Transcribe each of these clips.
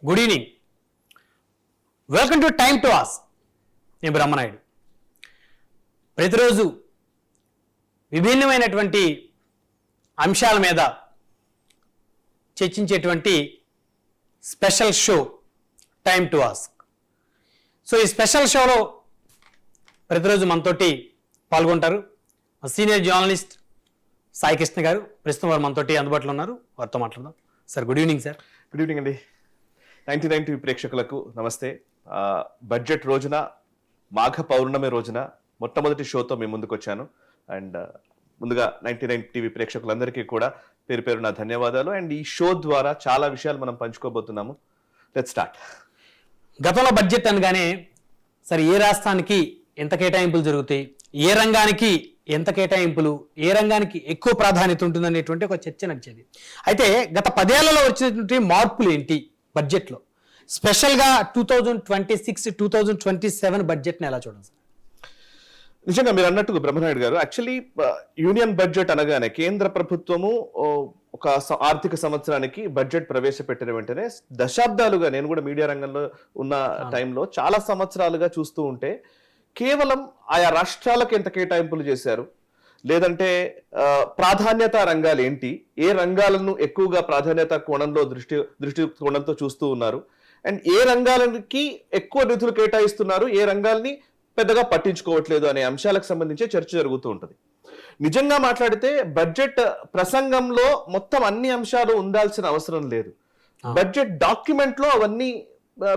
Good evening, welcome to time to ask. నేను బ్రహ్మనాయుడు. ప్రతిరోజు విభిన్నమైనటువంటి అంశాల మీద చర్చించేటువంటి special show time to ask. So ఈ స్పెషల్ షోలో ప్రతిరోజు మనతోటి పాల్గొంటారు సీనియర్ జర్నలిస్ట్ సాయి కృష్ణ గారు. ప్రస్తుతం వారు మనతోటి అందుబాటులో ఉన్నారు, వారితో మాట్లాడదాం. Sir good evening. Sir good evening అండి. 99 ప్రేక్షకులకు నమస్తే. బడ్జెట్ రోజున, మాఘ పౌర్ణమి రోజున మొట్టమొదటి షోతో మీ ముందుకు వచ్చాను. అండ్ ముందుగా 99 టీవీ ప్రేక్షకులందరికీ కూడా పేరు పేరు నా ధన్యవాదాలు. అండ్ ఈ షో ద్వారా చాలా విషయాలు మనం పంచుకోబోతున్నాము. Let's start. గతంలో బడ్జెట్ అనగానే సరే ఏ రాష్ట్రానికి ఎంత కేటాయింపులు జరుగుతాయి, ఏ రంగానికి ఎంత కేటాయింపులు, ఏ రంగానికి ఎక్కువ ప్రాధాన్యత ఉంటుందనేటువంటి ఒక చర్చ నడిచేది. అయితే గత 10 ఏళ్లలో వచ్చినటువంటి మార్పులు ఏంటి బడ్జెట్లో, స్పెషల్గా 2026, 2027 బడ్జెట్ని ఎలా చూడండి సార్? నిజంగా మీరు అన్నట్టు బ్రహ్మనాయుడు గారు, యాక్చువల్లీ యూనియన్ బడ్జెట్ అనగానే కేంద్ర ప్రభుత్వము ఒక ఆర్థిక సంవత్సరానికి బడ్జెట్ ప్రవేశపెట్టిన వెంటనే దశాబ్దాలుగా, నేను కూడా మీడియా రంగంలో ఉన్న టైంలో చాలా సంవత్సరాలుగా చూస్తూ ఉంటే కేవలం ఆయా రాష్ట్రాలకు ఎంత కేటాయింపులు చేశారు, లేదంటే ప్రాధాన్యత రంగాలు ఏంటి, ఏ రంగాలను ఎక్కువగా ప్రాధాన్యత కోణంలో దృష్టి కోణంతో చూస్తూ ఉన్నారు, అండ్ ఏ రంగాలకి ఎక్కువ నిధులు కేటాయిస్తున్నారు, ఏ రంగాల్ని పెద్దగా పట్టించుకోవట్లేదు అనే అంశాలకు సంబంధించి చర్చ జరుగుతూ ఉంటుంది. నిజంగా మాట్లాడితే బడ్జెట్ ప్రసంగంలో మొత్తం అన్ని అంశాలు ఉండాల్సిన అవసరం లేదు. బడ్జెట్ డాక్యుమెంట్ లో అవన్నీ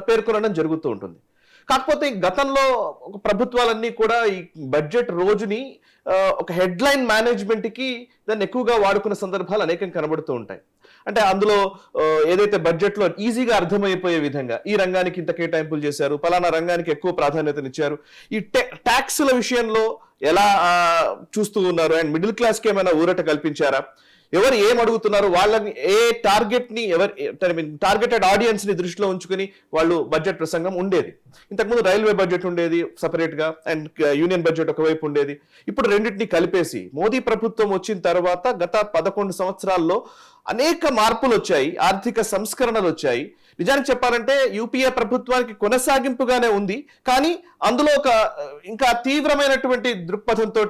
పేర్కొనడం జరుగుతూ ఉంటుంది. కాకపోతే గతంలో ప్రభుత్వాలన్నీ కూడా ఈ బడ్జెట్ రోజుని ఒక హెడ్లైన్ మేనేజ్మెంట్ కి దాన్ని ఎక్కువగా వాడుకున్న సందర్భాలు అనేకం కనబడుతూ ఉంటాయి. అంటే అందులో ఏదైతే బడ్జెట్ లో ఈజీగా అర్థమైపోయే విధంగా ఈ రంగానికి ఇంత కేటాయింపులు చేశారు, పలానా రంగానికి ఎక్కువ ప్రాధాన్యతనిచ్చారు, ఈ ట్యాక్స్ల విషయంలో ఎలా చూస్తూ ఉన్నారు, అండ్ మిడిల్ క్లాస్ కి ఏమైనా ఊరట కల్పించారా, ఎవరు ఏం అడుగుతున్నారు, వాళ్ళని ఏ టార్గెట్ ని టార్గెటెడ్ ఆడియన్స్ ని దృష్టిలో ఉంచుకుని వాళ్ళు బడ్జెట్ ప్రసంగం ఉండేది. ఇంతకుముందు రైల్వే బడ్జెట్ ఉండేది సపరేట్ గా, అండ్ యూనియన్ బడ్జెట్ ఒకవైపు ఉండేది. ఇప్పుడు రెండింటిని కలిపేసి మోదీ ప్రభుత్వం వచ్చిన తర్వాత గత 11 సంవత్సరాల్లో అనేక మార్పులు వచ్చాయి, ఆర్థిక సంస్కరణలు వచ్చాయి. నిజానికి చెప్పాలంటే యూపీఏ ప్రభుత్వానికి కొనసాగింపుగానే ఉంది, కానీ అందులో ఒక ఇంకా తీవ్రమైనటువంటి దృక్పథంతో,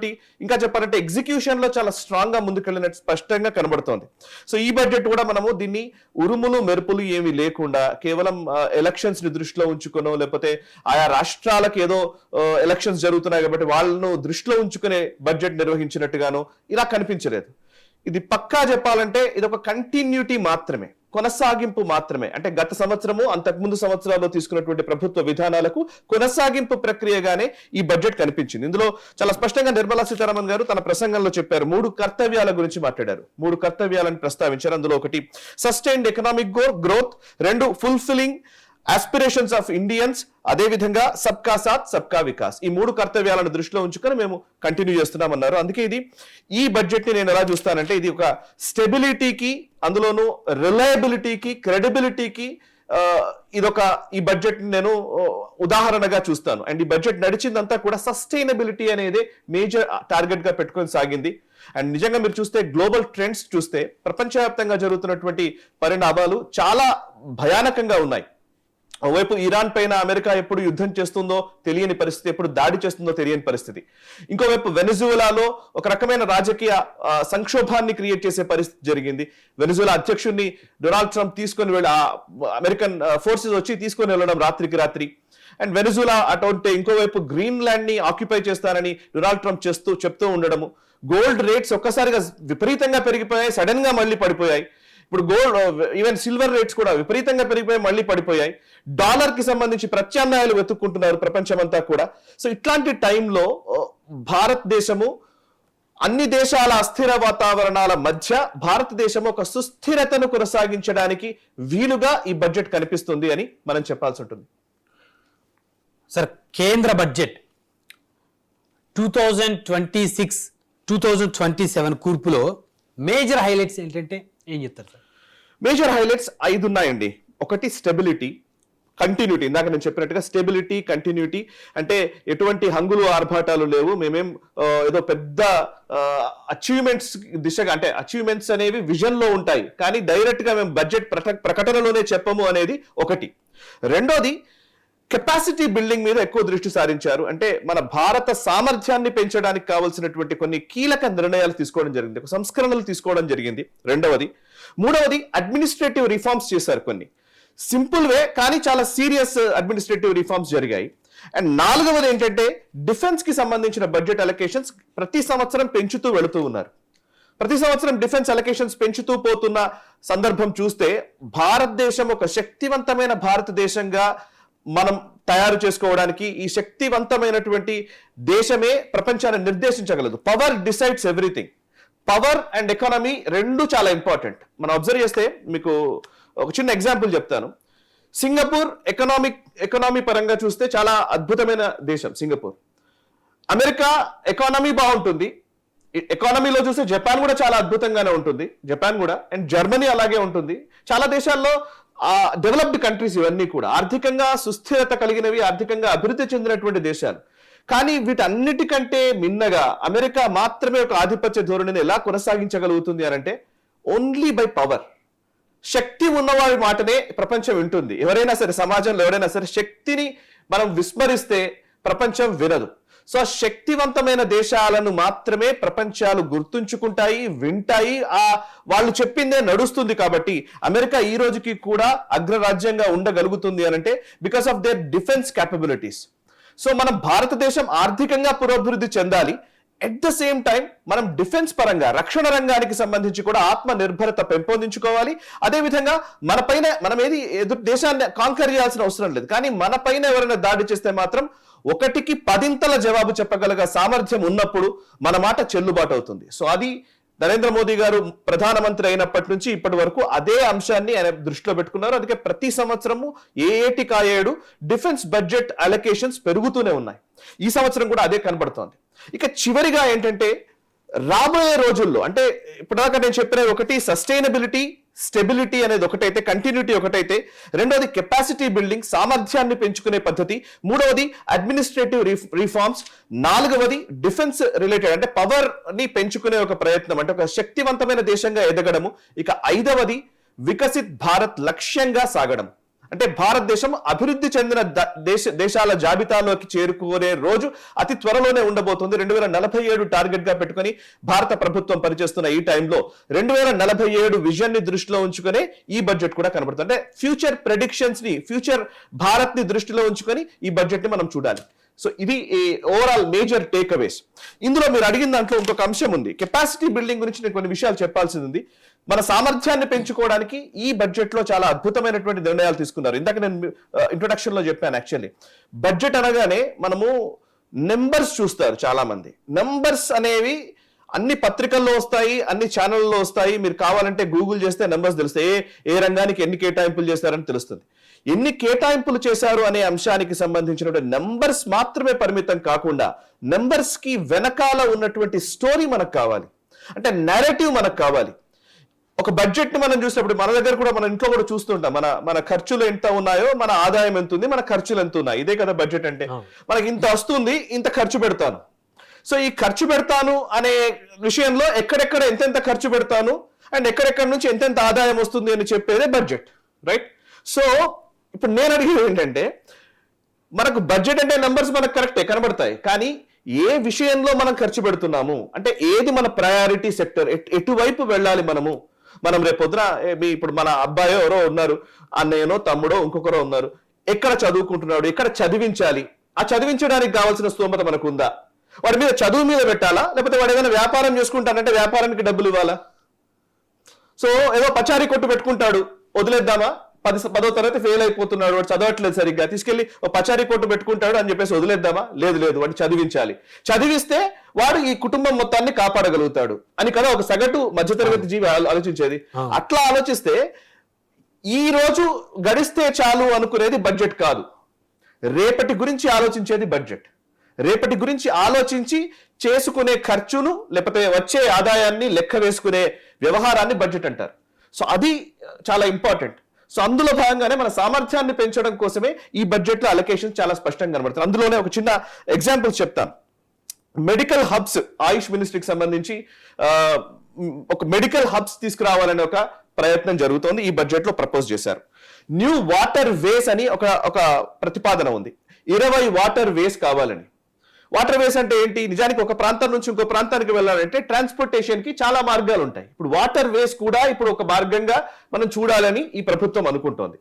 ఇంకా చెప్పాలంటే ఎగ్జిక్యూషన్ లో చాలా స్ట్రాంగ్ గా ముందుకెళ్ళినట్టు స్పష్టంగా కనబడుతోంది. సో ఈ బడ్జెట్ కూడా మనము దీన్ని ఉరుములు మెరుపులు ఏమీ లేకుండా కేవలం ఎలక్షన్స్ ని దృష్టిలో ఉంచుకునో, లేకపోతే ఆయా రాష్ట్రాలకు ఏదో ఎలక్షన్స్ జరుగుతున్నాయి కాబట్టి వాళ్ళను దృష్టిలో ఉంచుకునే బడ్జెట్ నిర్వహించినట్టుగానో ఇలా కనిపించలేదు. ఇది పక్కా చెప్పాలంటే ఇది ఒక కంటిన్యూటీ మాత్రమే, కొనసాగింపు మాత్రమే. అంటే గత సంవత్సరము, అంతకుముందు సంవత్సరాల్లో తీసుకున్నటువంటి ప్రభుత్వ విధానాలకు కొనసాగింపు ప్రక్రియగానే ఈ బడ్జెట్ కనిపించింది. ఇందులో చాలా స్పష్టంగా నిర్మలా సీతారామన్ గారు తన ప్రసంగంలో చెప్పారు. 3 కర్తవ్యాల గురించి మాట్లాడారు, 3 కర్తవ్యాలను ప్రస్తావించారు. అందులో ఒకటి sustained economic growth, 2 fulfilling aspirations of Indians, అదే విధంగా సబ్కా సాత్ సబ్కా వికాస్. ఈ 3 కర్తవ్యాలను దృష్టిలో ఉంచుకొని మేము కంటిన్యూ చేస్తున్నామన్నారు. అందుకే ఈ బడ్జెట్ ని నేను ఎలా చూస్తానంటే ఇది ఒక స్టెబిలిటీకి, అందులోనూ రిలయబిలిటీకి, క్రెడిబిలిటీకి ఈ బడ్జెట్ ని నేను ఉదాహరణగా చూస్తాను. అండ్ ఈ బడ్జెట్ నడిచిందంతా కూడా సస్టైనబిలిటీ అనేది మేజర్ టార్గెట్ గా పెట్టుకొని సాగింది. అండ్ నిజంగా మీరు చూస్తే గ్లోబల్ ట్రెండ్స్ చూస్తే ప్రపంచవ్యాప్తంగా జరుగుతున్నటువంటి పరిణామాలు చాలా భయానకంగా ఉన్నాయి. ఓవైపు ఇరాన్ పైన అమెరికా ఎప్పుడు యుద్ధం చేస్తుందో తెలియని పరిస్థితి, ఎప్పుడు దాడి చేస్తుందో తెలియని పరిస్థితి. ఇంకోవైపు వెనిజువెలాలో ఒక రకమైన రాజకీయ సంక్షోభాన్ని క్రియేట్ చేసే పరిస్థితి జరిగింది. వెనిజువెలా అధ్యక్షుడిని డొనాల్డ్ ట్రంప్ తీసుకొని వెళ్ళి, అమెరికన్ ఫోర్సెస్ వచ్చి తీసుకొని వెళ్ళడం రాత్రికి రాత్రి. అండ్ వెనిజువెలా అటుంటే ఇంకోవైపు గ్రీన్లాండ్ ని ఆక్యుపై చేస్తానని డొనాల్డ్ ట్రంప్ చెప్తూ ఉండడము. గోల్డ్ రేట్స్ ఒక్కసారిగా విపరీతంగా పెరిగిపోయాయి, సడన్ గా మళ్ళీ పడిపోయాయి. ఇప్పుడు ఈవెన్ సిల్వర్ రేట్స్ కూడా విపరీతంగా పెరిగిపోయి మళ్ళీ పడిపోయాయి. డాలర్ కి సంబంధించి ప్రత్యామ్నాయాలు వెతుక్కుంటున్నారు ప్రపంచమంతా కూడా. సో ఇట్లాంటి టైంలో భారతదేశము అన్ని దేశాల అస్థిర వాతావరణాల మధ్య భారతదేశము ఒక సుస్థిరతను కొనసాగించడానికి వీలుగా ఈ బడ్జెట్ కనిపిస్తుంది అని మనం చెప్పాల్సి ఉంటుంది. సార్, కేంద్ర బడ్జెట్ 2026, 2027 కూర్పులో మేజర్ హైలైట్స్ ఏంటంటే ఏం చెప్తారు సార్? మేజర్ హైలైట్స్ 5 ఉన్నాయండి. ఒకటి స్టెబిలిటీ, కంటిన్యూటీ, ఇందాక నేను చెప్పినట్టుగా స్టెబిలిటీ, కంటిన్యూటీ, అంటే ఎటువంటి హంగులు ఆర్భాటాలు లేవు, మేమేం ఏదో పెద్ద అచీవ్మెంట్స్ దిశగా, అంటే అచీవ్మెంట్స్ అనేవి విజన్ లో ఉంటాయి కానీ డైరెక్ట్ గా మేము బడ్జెట్ ప్రకటనలోనే చెప్పము అనేది ఒకటి. రెండోది కెపాసిటీ బిల్డింగ్ మీద ఎక్కువ దృష్టి సారించారు. అంటే మన భారత సామర్థ్యాన్ని పెంచడానికి కావాల్సినటువంటి కొన్ని కీలక నిర్ణయాలు తీసుకోవడం జరిగింది, సంస్కరణలు తీసుకోవడం జరిగింది. రెండవది. మూడవది అడ్మినిస్ట్రేటివ్ రిఫార్మ్స్ చేశారు, కొన్ని సింపుల్ వే కానీ చాలా సీరియస్ అడ్మినిస్ట్రేటివ్ రిఫార్మ్స్ జరిగాయి. అండ్ నాలుగవది ఏంటంటే డిఫెన్స్ కి సంబంధించిన బడ్జెట్ అలొకేషన్స్ ప్రతి సంవత్సరం పెంచుతూ వెళుతూ ఉన్నారు. ప్రతి సంవత్సరం డిఫెన్స్ అలొకేషన్స్ పెంచుతూ పోతున్న సందర్భం చూస్తే భారతదేశం ఒక శక్తివంతమైన భారతదేశంగా మనం తయారు చేసుకోవడానికి, ఈ శక్తివంతమైనటువంటి దేశమే ప్రపంచాన్ని నిర్దేశించగలదు. Power decides everything. Power and economy రెండు చాలా ఇంపార్టెంట్. మనం అబ్జర్వ్ చేస్తే మీకు ఒక చిన్న ఎగ్జాంపుల్ చెప్తాను. సింగపూర్ ఎకానమీ పరంగా చూస్తే చాలా అద్భుతమైన దేశం సింగపూర్. అమెరికా ఎకానమీ బాగుంటుంది, ఎకానమీలో చూస్తే జపాన్ కూడా చాలా అద్భుతంగానే ఉంటుంది, జపాన్ కూడా, అండ్ జర్మనీ అలాగే ఉంటుంది. చాలా దేశాల్లో డెవలప్డ్ కంట్రీస్ ఇవన్నీ కూడా ఆర్థికంగా సుస్థిరత కలిగినవి, ఆర్థికంగా అభివృద్ధి చెందినటువంటి దేశాలు. కానీ వీటన్నిటికంటే మిన్నగా అమెరికా మాత్రమే ఒక ఆధిపత్య ధోరణిని ఎలా కొనసాగించగలుగుతుంది అనంటే ఓన్లీ బై పవర్. శక్తి ఉన్నవాడి మాటనే ప్రపంచం వింటుంది. ఎవరైనా సరే, సమాజంలో ఎవరైనా సరే శక్తిని మనం విస్మరిస్తే ప్రపంచం వినదు. సో శక్తివంతమైన దేశాలను మాత్రమే ప్రపంచాలు గుర్తుంచుకుంటాయి, వింటాయి, వాళ్ళు చెప్పిందే నడుస్తుంది. కాబట్టి అమెరికా ఈ రోజుకి కూడా అగ్రరాజ్యంగా ఉండగలుగుతుంది అనంటే because of their defence capabilities. So మనం భారతదేశం ఆర్థికంగా పురోభివృద్ధి చెందాలి, ఎట్ ద సేమ్ టైం మనం డిఫెన్స్ పరంగా, రక్షణ రంగానికి సంబంధించి కూడా ఆత్మ నిర్భరత పెంపొందించుకోవాలి. అదేవిధంగా మనం ఏది ఎదురు దేశాన్ని కాంకర్ చేయాల్సిన అవసరం లేదు, కానీ మన పైన ఎవరైనా దాడి చేస్తే మాత్రం 1కి 10 జవాబు చెప్పగలిగే సామర్థ్యం ఉన్నప్పుడు మన మాట చెల్లుబాటు అవుతుంది. సో అది నరేంద్ర మోదీ గారు ప్రధానమంత్రి అయినప్పటి నుంచి ఇప్పటి వరకు అదే అంశాన్ని ఆయన దృష్టిలో పెట్టుకున్నారు. అందుకే ప్రతి సంవత్సరము ఏటికాయేడు డిఫెన్స్ బడ్జెట్ అలొకేషన్స్ పెరుగుతూనే ఉన్నాయి. ఈ సంవత్సరం కూడా అదే కనబడుతోంది. ఇక చివరిగా ఏంటంటే రాబోయే రోజుల్లో, అంటే ఇప్పటిదాకా నేను చెప్పిన ఒకటి సస్టైనబిలిటీ, స్టెబిలిటీ అనేది ఒకటైతే, కంటిన్యూటీ ఒకటైతే, రెండోది కెపాసిటీ బిల్డింగ్, సామర్థ్యాన్ని పెంచుకునే పద్ధతి, మూడవది అడ్మినిస్ట్రేటివ్ రిఫార్మ్స్, నాలుగవది డిఫెన్స్ రిలేటెడ్ అంటే పవర్ ని పెంచుకునే ఒక ప్రయత్నం, అంటే ఒక శక్తివంతమైన దేశంగా ఎదగడము, ఇక ఐదవది వికసిత్ భారత్ లక్ష్యంగా సాగడం. అంటే భారతదేశం అభివృద్ధి చెందిన దేశాల జాబితాలోకి చేరుకునే రోజు అతి త్వరలోనే ఉండబోతుంది. 2047 టార్గెట్ గా పెట్టుకుని భారత ప్రభుత్వం పనిచేస్తున్న ఈ టైంలో 2047 విజన్ ని దృష్టిలో ఉంచుకునే ఈ బడ్జెట్ కూడా కనబడుతుంది. అంటే ఫ్యూచర్ ప్రెడిక్షన్స్ ని, ఫ్యూచర్ భారత్ ని దృష్టిలో ఉంచుకొని ఈ బడ్జెట్ ని మనం చూడాలి. సో ఇది ఓవరాల్ మేజర్ టేక్ అవేస్. ఇందులో మీరు అడిగిన దాంట్లో ఇంకొక అంశం ఉంది, కెపాసిటీ బిల్డింగ్ గురించి నేను కొన్ని విషయాలు చెప్పాల్సింది ఉంది. మన సామర్థ్యాన్ని పెంచుకోవడానికి ఈ బడ్జెట్ లో చాలా అద్భుతమైనటువంటి నిర్ణయాలు తీసుకున్నారు. ఇందాక నేను ఇంట్రొడక్షన్ లో చెప్పాను. యాక్చువల్లీ బడ్జెట్ అనగానే మనము నెంబర్స్ చూస్తారు చాలా మంది. నెంబర్స్ అనేవి అన్ని పత్రికల్లో వస్తాయి, అన్ని ఛానల్లో వస్తాయి. మీరు కావాలంటే గూగుల్ చేస్తే నెంబర్స్ తెలుస్తాయి, ఏ రంగానికి ఎన్ని కేటాయింపులు చేస్తారని తెలుస్తుంది. ఎన్ని కేటాయింపులు చేశారు అనే అంశానికి సంబంధించినటువంటి నెంబర్స్ మాత్రమే పరిమితం కాకుండా నెంబర్స్ కి వెనకాల ఉన్నటువంటి స్టోరీ మనకు కావాలి, అంటే నెరేటివ్ మనకు కావాలి. ఒక బడ్జెట్ ని మనం చూసినప్పుడు మన దగ్గర కూడా, మన ఇంట్లో కూడా చూస్తుంటాం, మన ఖర్చులు ఎంత ఉన్నాయో మన ఆదాయం ఎంత ఉంది, మన ఖర్చులు ఎంత ఉన్నాయి. ఇదే కదా బడ్జెట్ అంటే. మనకి ఇంత వస్తుంది, ఇంత ఖర్చు పెడతాను. సో ఈ ఖర్చు పెడతాను అనే విషయంలో ఎక్కడెక్కడ ఎంతెంత ఖర్చు పెడతాను అండ్ ఎక్కడెక్కడ నుంచి ఎంతెంత ఆదాయం వస్తుంది అని చెప్పేదే బడ్జెట్, రైట్? సో ఇప్పుడు నేను అడిగేది ఏంటంటే, మనకు బడ్జెట్ అంటే నెంబర్స్ మనకు కరెక్టే కనబడతాయి, కానీ ఏ విషయంలో మనం ఖర్చు పెడుతున్నాము, అంటే ఏది మన ప్రయారిటీ సెక్టర్, ఎటువైపు వెళ్ళాలి మనం రేపొద్దున ఇప్పుడు మన అబ్బాయో ఎవరో ఉన్నారు, అన్నయ్యనో తమ్ముడో ఇంకొకరో ఉన్నారు, ఎక్కడ చదువుకుంటున్నాడు, ఎక్కడ చదివించాలి, ఆ చదివించడానికి కావాల్సిన స్తోమత మనకు ఉందా, వాడి మీద చదువు మీద పెట్టాలా, లేకపోతే వాడు ఏదైనా వ్యాపారం చేసుకుంటానంటే వ్యాపారానికి డబ్బులు ఇవ్వాలా? సో ఏదో పచారీ కొట్టు పెట్టుకుంటాడు, వదిలేద్దామా? 10వ తరగతి ఫెయిల్ అయిపోతున్నాడు, వాడు చదవట్లేదు సరిగ్గా, తీసుకెళ్లి పచారీ కొట్టు పెట్టుకుంటాడు అని చెప్పేసి వదిలేద్దామా? లేదు, వాడిని చదివించాలి. చదివిస్తే వాడు ఈ కుటుంబం మొత్తాన్ని కాపాడగలుగుతాడు అని కదా ఒక సగటు మధ్యతరగతి జీవి ఆలోచించేది. అట్లా ఆలోచిస్తే ఈ రోజు గడిస్తే చాలు అనుకునేది బడ్జెట్ కాదు, రేపటి గురించి ఆలోచించేది బడ్జెట్. రేపటి గురించి ఆలోచించి చేసుకునే ఖర్చును లేకపోతే వచ్చే ఆదాయాన్ని లెక్క వేసుకునే వ్యవహారాన్ని బడ్జెట్ అంటారు. సో అది చాలా ఇంపార్టెంట్. సో అందులో భాగంగానే మన సామర్థ్యాన్ని పెంచడం కోసమే ఈ బడ్జెట్ లో అలొకేషన్ చాలా స్పష్టంగా కనబడుతుంది. అందులోనే ఒక చిన్న ఎగ్జాంపుల్ చెప్తాను. మెడికల్ హబ్స్, ఆయుష్ మినిస్ట్రీకి సంబంధించి ఒక మెడికల్ హబ్స్ తీసుకురావాలనే ఒక ప్రయత్నం జరుగుతోంది, ఈ బడ్జెట్ లో ప్రపోజ్ చేశారు. న్యూ వాటర్ వేస్ అని ఒక ప్రతిపాదన ఉంది. 20 వాటర్ వేస్ కావాలని. వాటర్ వేస్ అంటే ఏంటి? నిజానికి ఒక ప్రాంతం నుంచి ఇంకో ప్రాంతానికి వెళ్ళాలంటే ట్రాన్స్పోర్టేషన్ కి చాలా మార్గాలు ఉంటాయి. ఇప్పుడు వాటర్ వేస్ కూడా ఇప్పుడు ఒక మార్గంగా మనం చూడాలని ఈ ప్రభుత్వం అనుకుంటోంది.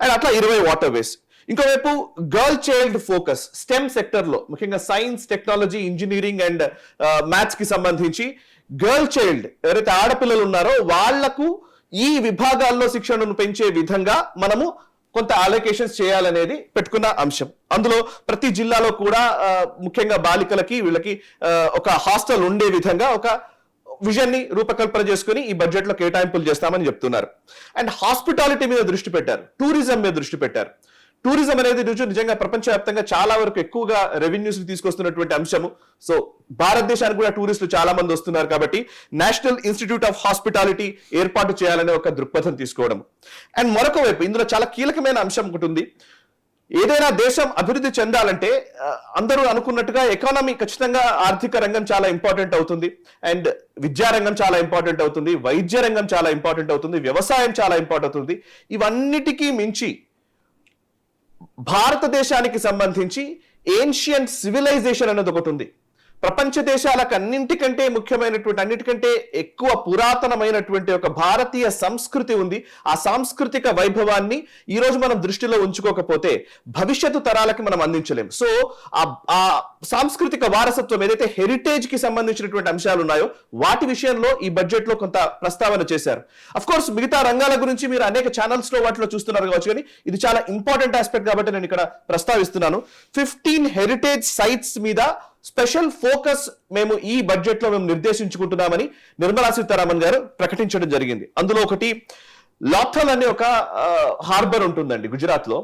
అండ్ అట్లా 20 వాటర్ వేస్. ఇంకోవైపు girl child focus, stem sector లో ముఖ్యంగా science, technology, engineering and maths కి సంబంధించి గర్ల్ చైల్డ్ ఎవరైతే ఆడపిల్లలు ఉన్నారో వాళ్లకు ఈ విభాగాల్లో శిక్షణను పెంచే విధంగా మనము కొంత అలొకేషన్స్ చేయాలనేది పెట్టుకున్న అంశం. అందులో ప్రతి జిల్లాలో కూడా ముఖ్యంగా బాలికలకి వీళ్ళకి ఒక హాస్టల్ ఉండే విధంగా ఒక విజన్ ని రూపకల్పన చేసుకుని ఈ బడ్జెట్ లో కేటాయింపులు చేస్తామని చెప్తున్నారు. అండ్ హాస్పిటాలిటీ మీద దృష్టి పెట్టారు, టూరిజం మీద దృష్టి పెట్టారు. టూరిజం అనేది నిజంగా ప్రపంచవ్యాప్తంగా చాలా వరకు ఎక్కువగా రెవెన్యూస్ తీసుకొస్తున్నటువంటి అంశము. సో భారతదేశానికి కూడా టూరిస్టులు చాలా మంది వస్తున్నారు కాబట్టి నేషనల్ ఇన్స్టిట్యూట్ ఆఫ్ హాస్పిటాలిటీ ఏర్పాటు చేయాలనే ఒక దృక్పథం తీసుకోవడం. అండ్ మరొక వైపు ఇందులో చాలా కీలకమైన అంశం ఒకటి ఉంది. ఏదైనా దేశం అభివృద్ధి చెందాలంటే అందరూ అనుకున్నట్టుగా ఎకానమీ, ఖచ్చితంగా ఆర్థిక రంగం చాలా ఇంపార్టెంట్ అవుతుంది, అండ్ విద్యారంగం చాలా ఇంపార్టెంట్ అవుతుంది, వైద్య రంగం చాలా ఇంపార్టెంట్ అవుతుంది, వ్యవసాయం చాలా ఇంపార్టెంట్ అవుతుంది. ఇవన్నిటికీ మించి భారతదేశానికి సంబంధించి ఏన్షియంట్ సివిలైజేషన్ అనేది ఒకటి ఉంది. ప్రపంచ దేశాలకు అన్నింటికంటే ముఖ్యమైనటువంటి, అన్నిటికంటే ఎక్కువ పురాతనమైనటువంటి ఒక భారతీయ సంస్కృతి ఉంది. ఆ సాంస్కృతిక వైభవాన్ని ఈ రోజు మనం దృష్టిలో ఉంచుకోకపోతే భవిష్యత్తు తరాలకి మనం అందించలేము. సో ఆ సాంస్కృతిక వారసత్వం ఏదైతే హెరిటేజ్ కి సంబంధించినటువంటి అంశాలు ఉన్నాయో వాటి విషయంలో ఈ బడ్జెట్ లో కొంత ప్రస్తావన చేశారు. అఫ్ కోర్స్ మిగతా రంగాల గురించి మీరు అనేక ఛానల్స్ లో వాటిలో చూస్తున్నారు కావచ్చు, కానీ ఇది చాలా ఇంపార్టెంట్ ఆస్పెక్ట్ కాబట్టి నేను ఇక్కడ ప్రస్తావిస్తున్నాను. 15 హెరిటేజ్ సైట్స్ మీద స్పెషల్ ఫోకస్ మేము ఈ బడ్జెట్ లో మేము నిర్దేశించుకుంటున్నామని నిర్మలా సీతారామన్ గారు ప్రకటించడం జరిగింది. అందులో ఒకటి లాథల్ అనే ఒక హార్బర్ ఉంటుందండి గుజరాత్ లో.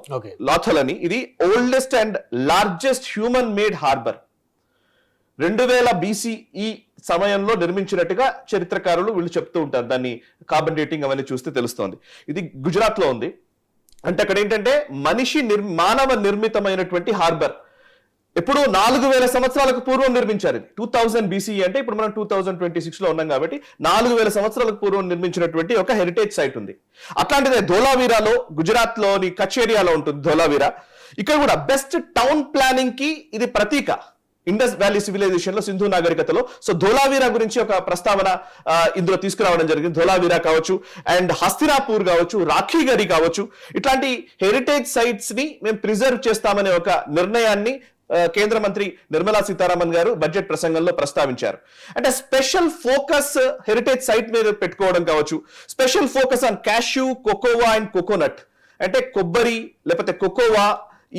లాథల్ అని, ఇది oldest and largest human made harbour. 2000 BCE సమయంలో నిర్మించినట్టుగా చరిత్రకారులు వీళ్ళు చెప్తూ ఉంటారు. దాన్ని కార్బన్ డేటింగ్ అవన్నీ చూస్తే తెలుస్తోంది. ఇది గుజరాత్ లో ఉంది. అంటే అక్కడ ఏంటంటే మానవ నిర్మితమైనటువంటి హార్బర్. ఎప్పుడు 4000 సంవత్సరాలకు పూర్వం నిర్మించారు. 2000 BCE అంటే ఇప్పుడు మనం 2026 లో ఉన్నాం కాబట్టి 4000 సంవత్సరాలకు పూర్వం నిర్మించినటువంటి ఒక హెరిటేజ్ సైట్ ఉంది. అట్లాంటిదే ధోలావీరాలో, గుజరాత్ లోని కచ్ ఏరియాలో ఉంటుంది ధోలావీరా. ఇక్కడ కూడా బెస్ట్ టౌన్ ప్లానింగ్ కి ఇది ప్రతీక. ఇండస్ వ్యాలీ సివిలైజేషన్ లో, సింధు నాగరికతలో. సో ధోలావీరా గురించి ఒక ప్రస్తావన ఇందులో తీసుకురావడం జరిగింది. ధోలావీరా కావచ్చు, అండ్ హస్తినాపూర్ కావచ్చు, రాఖీగరి కావచ్చు, ఇట్లాంటి హెరిటేజ్ సైట్స్ ని మేము ప్రిజర్వ్ చేస్తామనే ఒక నిర్ణయాన్ని కేంద్ర మంత్రి నిర్మలా సీతారామన్ గారు బడ్జెట్ ప్రసంగంలో ప్రస్తావించారు. అంటే స్పెషల్ ఫోకస్ హెరిటేజ్ సైట్ మీద పెట్టుకోవడం కావచ్చు, special focus on cashew, cocoa and coconut, అంటే కొబ్బరి లేకపోతే కోకోవా,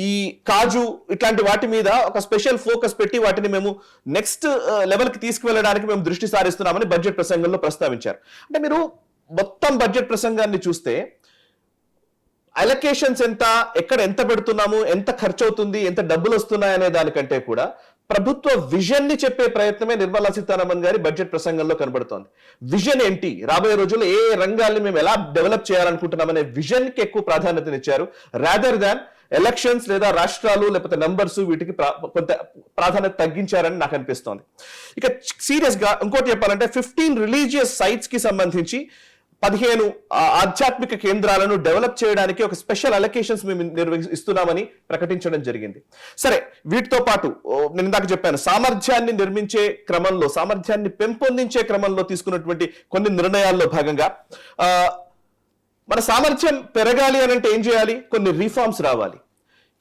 ఈ కాజు, ఇట్లాంటి వాటి మీద ఒక స్పెషల్ ఫోకస్ పెట్టి వాటిని మేము నెక్స్ట్ లెవెల్ కి తీసుకువెళ్ళడానికి మేము దృష్టి సారిస్తున్నామని బడ్జెట్ ప్రసంగంలో ప్రస్తావించారు. అంటే మీరు మొత్తం బడ్జెట్ ప్రసంగాన్ని చూస్తే అలొకేషన్స్ ఎంత, ఎక్కడ ఎంత పెడుతున్నాము, ఎంత ఖర్చు అవుతుంది, ఎంత డబ్బులు వస్తున్నాయి అనే దానికంటే కూడా ప్రభుత్వ విజన్ ని చెప్పే ప్రయత్నమే నిర్మలా సీతారామన్ గారి బడ్జెట్ ప్రసంగంలో కనబడుతోంది. విజన్ ఏంటి, రాబోయే రోజుల్లో ఏ రంగాల్ని మేము ఎలా డెవలప్ చేయాలనుకుంటున్నామనే విజన్ కి ఎక్కువ ప్రాధాన్యతనిచ్చారు, రాదర్ దాన్ ఎలక్షన్స్ లేదా రాష్ట్రాలు లేకపోతే నంబర్స్, వీటికి కొంత ప్రాధాన్యత తగ్గించారని నాకు అనిపిస్తోంది. ఇక సీరియస్ గా ఇంకోటి చెప్పాలంటే 15 రిలీజియస్ సైట్స్ కి సంబంధించి 15 ఆధ్యాత్మిక కేంద్రాలను డెవలప్ చేయడానికి ఒక స్పెషల్ అలొకేషన్స్ మేము నిర్వహిస్తున్నామని ప్రకటించడం జరిగింది. సరే, వీటితో పాటు నేను ఇందాక చెప్పాను, సామర్థ్యాన్ని నిర్మించే క్రమంలో, సామర్థ్యాన్ని పెంపొందించే క్రమంలో తీసుకున్నటువంటి కొన్ని నిర్ణయాల్లో భాగంగా మన సామర్థ్యం పెరగాలి అని అంటే ఏం చేయాలి? కొన్ని రిఫార్మ్స్ రావాలి.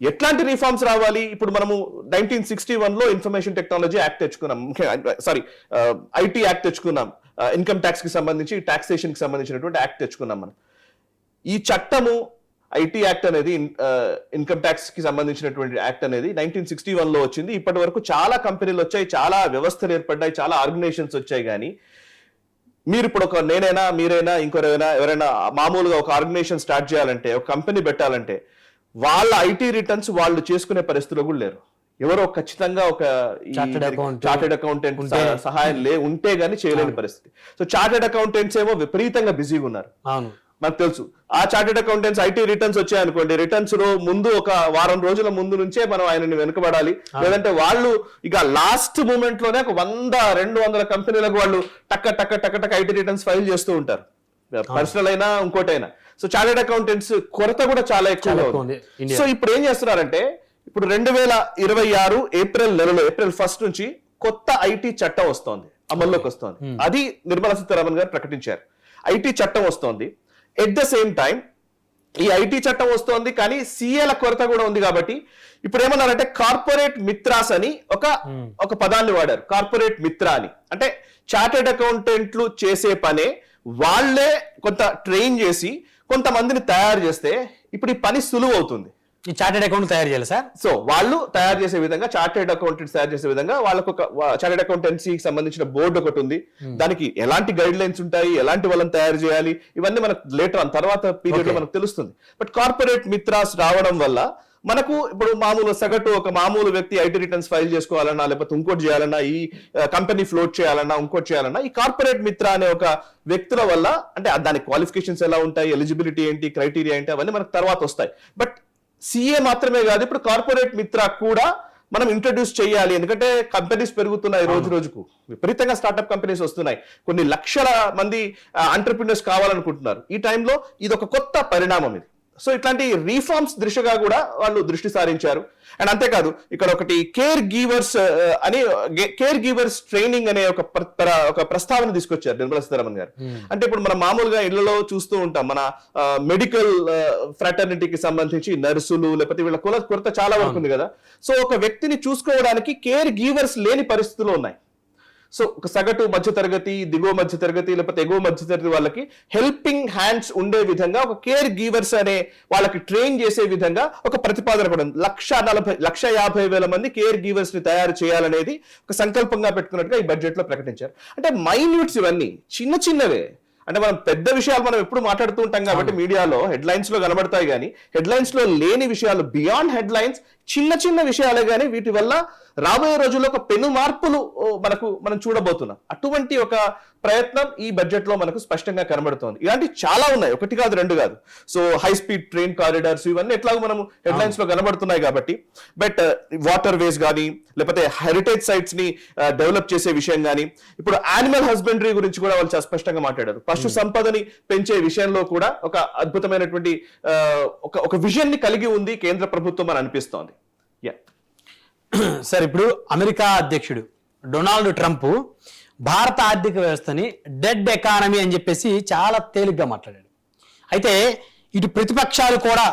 ఎట్లాంటి రిఫార్మ్స్ రావాలి? ఇప్పుడు మనము 1961లో ఇన్ఫర్మేషన్ టెక్నాలజీ యాక్ట్ తెచ్చుకున్నాం, ఐటీ యాక్ట్ తెచ్చుకున్నాం, ఇన్కమ్ ట్యాక్స్ కి సంబంధించి, టాక్సేషన్ కి సంబంధించినటువంటి యాక్ట్ తెచ్చుకున్నాం మనం. ఈ చట్టము ఐటీ యాక్ట్ అనేది, ఇన్కమ్ ట్యాక్స్ కి సంబంధించినటువంటి యాక్ట్ అనేది 1961లో వచ్చింది. ఇప్పటి వరకు చాలా కంపెనీలు వచ్చాయి, చాలా వ్యవస్థలు ఏర్పడ్డాయి, చాలా ఆర్గనైజేషన్స్ వచ్చాయి. కానీ మీరు ఇప్పుడు నేనైనా, మీరైనా, ఎవరైనా మామూలుగా ఒక ఆర్గనైజేషన్ స్టార్ట్ చేయాలంటే, ఒక కంపెనీ పెట్టాలంటే వాళ్ళ ఐటీ రిటర్న్స్ వాళ్ళు చేసుకునే పరిస్థితులు కూడా లేరు. ఎవరో ఖచ్చితంగా ఒక చార్టెడ్ అకౌంటెంట్ సహాయం ఉంటే గానీ చేయలేని పరిస్థితి. సో చార్టెడ్ అకౌంటెంట్స్ ఏమో విపరీతంగా బిజీగా ఉన్నారు. మనకు తెలుసు. ఆ చార్టెడ్ అకౌంటెంట్స్ ఐటీ రిటర్న్స్ వచ్చాయనుకోండి, రిటర్న్స్ లో ముందు ఒక వారం రోజుల ముందు నుంచే మనం ఆయనని వెనుకబడాలి. లేదంటే వాళ్ళు ఇక లాస్ట్ మూమెంట్ లోనే ఒక 100-200 కంపెనీలకు వాళ్ళు టక్క ఐటీ రిటర్న్స్ ఫైల్ చేస్తూ ఉంటారు, పర్సనల్ అయినా ఇంకోటైనా. సో చార్టెడ్ అకౌంటెంట్స్ కొరత కూడా చాలా ఎక్కువ ఉంది. సో ఇప్పుడు ఏం చేస్తున్నారంటే, ఇప్పుడు 2026 ఏప్రిల్ 1 నుంచి కొత్త ఐటీ చట్టం వస్తోంది, అమల్లోకి వస్తోంది. అది నిర్మలా సీతారామన్ గారు ప్రకటించారు. ఐటీ చట్టం వస్తోంది. ఎట్ ద సేమ్ టైం ఈ ఐటీ చట్టం వస్తోంది, కానీ సీఏల కొరత కూడా ఉంది. కాబట్టి ఇప్పుడు ఏమన్నారంటే కార్పొరేట్ మిత్రాస్ అని ఒక పదాన్ని వాడారు. కార్పొరేట్ మిత్ర అని అంటే చార్టెడ్ అకౌంటెంట్లు చేసే పనే వాళ్ళే కొంత ట్రైన్ చేసి కొంతమందిని తయారు చేస్తే ఇప్పుడు ఈ పని సులువు అవుతుంది. ఈ చార్టెడ్ అకౌంట్ తయారు చేయాలి సార్. సో వాళ్ళు తయారు చేసే విధంగా, చార్టెడ్ అకౌంటెంట్స్ తయారు చేసే విధంగా వాళ్ళకు ఒక చార్టెడ్ అకౌంటెన్సీకి సంబంధించిన బోర్డు ఒకటి ఉంది. దానికి ఎలాంటి గైడ్ లైన్స్ ఉంటాయి, ఎలాంటి వాళ్ళని తయారు చేయాలి, ఇవన్నీ మనకు లేటర్ తర్వాత పీరియడ్ లో మనకు తెలుస్తుంది. బట్ కార్పొరేట్ మిత్రాస్ రావడం వల్ల మనకు ఇప్పుడు ఒక మామూలు వ్యక్తి ఐటీ రిటర్న్స్ ఫైల్ చేసుకోవాలన్నా, లేకపోతే ఇంకోటి చేయాలన్నా, ఈ కంపెనీ ఫ్లోట్ చేయాలన్నా, ఇంకోటి చేయాలన్నా, ఈ కార్పొరేట్ మిత్ర అనే ఒక వ్యక్తుల వల్ల, అంటే దాని క్వాలిఫికేషన్స్ ఎలా ఉంటాయి, ఎలిజిబిలిటీ ఏంటి, క్రైటీరియా ఏంటి, అవన్నీ మనకు తర్వాత వస్తాయి. బట్ సిఏ మాత్రమే కాదు, ఇప్పుడు కార్పొరేట్ మిత్ర కూడా మనం ఇంట్రడ్యూస్ చేయాలి. ఎందుకంటే కంపెనీస్ పెరుగుతున్నాయి, రోజు రోజుకు విపరీతంగా స్టార్ట్అప్ కంపెనీస్ వస్తున్నాయి, కొన్ని లక్షల మంది ఎంటర్‌ప్రెన్యూర్స్ కావాలనుకుంటున్నారు. ఈ టైంలో ఇది ఒక కొత్త పరిణామం ఇది. సో ఇట్లాంటి రీఫార్మ్స్ దిశగా కూడా వాళ్ళు దృష్టి సారించారు. అండ్ అంతేకాదు, ఇక్కడ ఒకటి కేర్ గివర్స్ ట్రైనింగ్ అనే ఒక ప్రస్తావన తీసుకొచ్చారు నిర్మలా సీతారామన్ గారు. అంటే ఇప్పుడు మనం మామూలుగా ఇళ్లలో చూస్తూ ఉంటాం, మన మెడికల్ ఫ్రాటర్నిటీకి సంబంధించి నర్సులు, లేకపోతే వీళ్ళ కొరత చాలా వరకు ఉంది కదా. సో ఒక వ్యక్తిని చూసుకోవడానికి కేర్ గివర్స్ లేని పరిస్థితులు ఉన్నాయి. సో ఒక సగటు మధ్యతరగతి, దిగువ మధ్యతరగతి, లేకపోతే ఎగువ మధ్యతరగతి వాళ్ళకి హెల్పింగ్ హ్యాండ్స్ ఉండే విధంగా ఒక కేర్ గివర్స్ అనే వాళ్ళకి ట్రైన్ చేసే విధంగా ఒక ప్రతిపాదన కూడా ఉంది. 1,50,000 మంది కేర్ గివర్స్ ని తయారు చేయాలనేది ఒక సంకల్పంగా పెట్టుకున్నట్టుగా ఈ బడ్జెట్ లో ప్రకటించారు. అంటే మైన్యూట్స్ ఇవన్నీ చిన్నవే. అంటే మనం పెద్ద విషయాలు మనం ఎప్పుడు మాట్లాడుతూ ఉంటాం కాబట్టి మీడియాలో హెడ్లైన్స్ లో కనబడతాయి, కానీ హెడ్లైన్స్ లో లేని విషయాలు, బియాండ్ హెడ్లైన్స్ చిన్న విషయాలే, కానీ వీటి వల్ల రాబోయే రోజుల్లో ఒక పెను మార్పులు మనం చూడబోతున్నాం. అటువంటి ఒక ప్రయత్నం ఈ బడ్జెట్ లో మనకు స్పష్టంగా కనబడుతోంది. ఇలాంటి చాలా ఉన్నాయి, ఒకటి కాదు, రెండు కాదు. So high speed train corridors, ఇవన్నీ ఎట్లాగో మనం హెడ్లైన్స్ లో కనబడుతున్నాయి కాబట్టి. బట్ వాటర్ వేస్ కానీ, లేకపోతే హెరిటేజ్ సైట్స్ ని డెవలప్ చేసే విషయం కానీ, ఇప్పుడు యానిమల్ హస్బెండరీ గురించి కూడా వాళ్ళు చాలా స్పష్టంగా మాట్లాడారు. పశు సంపదని పెంచే విషయంలో కూడా ఒక అద్భుతమైనటువంటి ఒక విజన్ ని కలిగి ఉంది కేంద్ర ప్రభుత్వం అని అనిపిస్తోంది. సార్, ఇప్పుడు అమెరికా అధ్యక్షుడు డొనాల్డ్ ట్రంప్ భారత ఆర్థిక వ్యవస్థని డెడ్ ఎకానమీ అని చెప్పేసి చాలా తేలిగ్గా మాట్లాడాడు. అయితే ఇటు ప్రతిపక్షాలు కూడా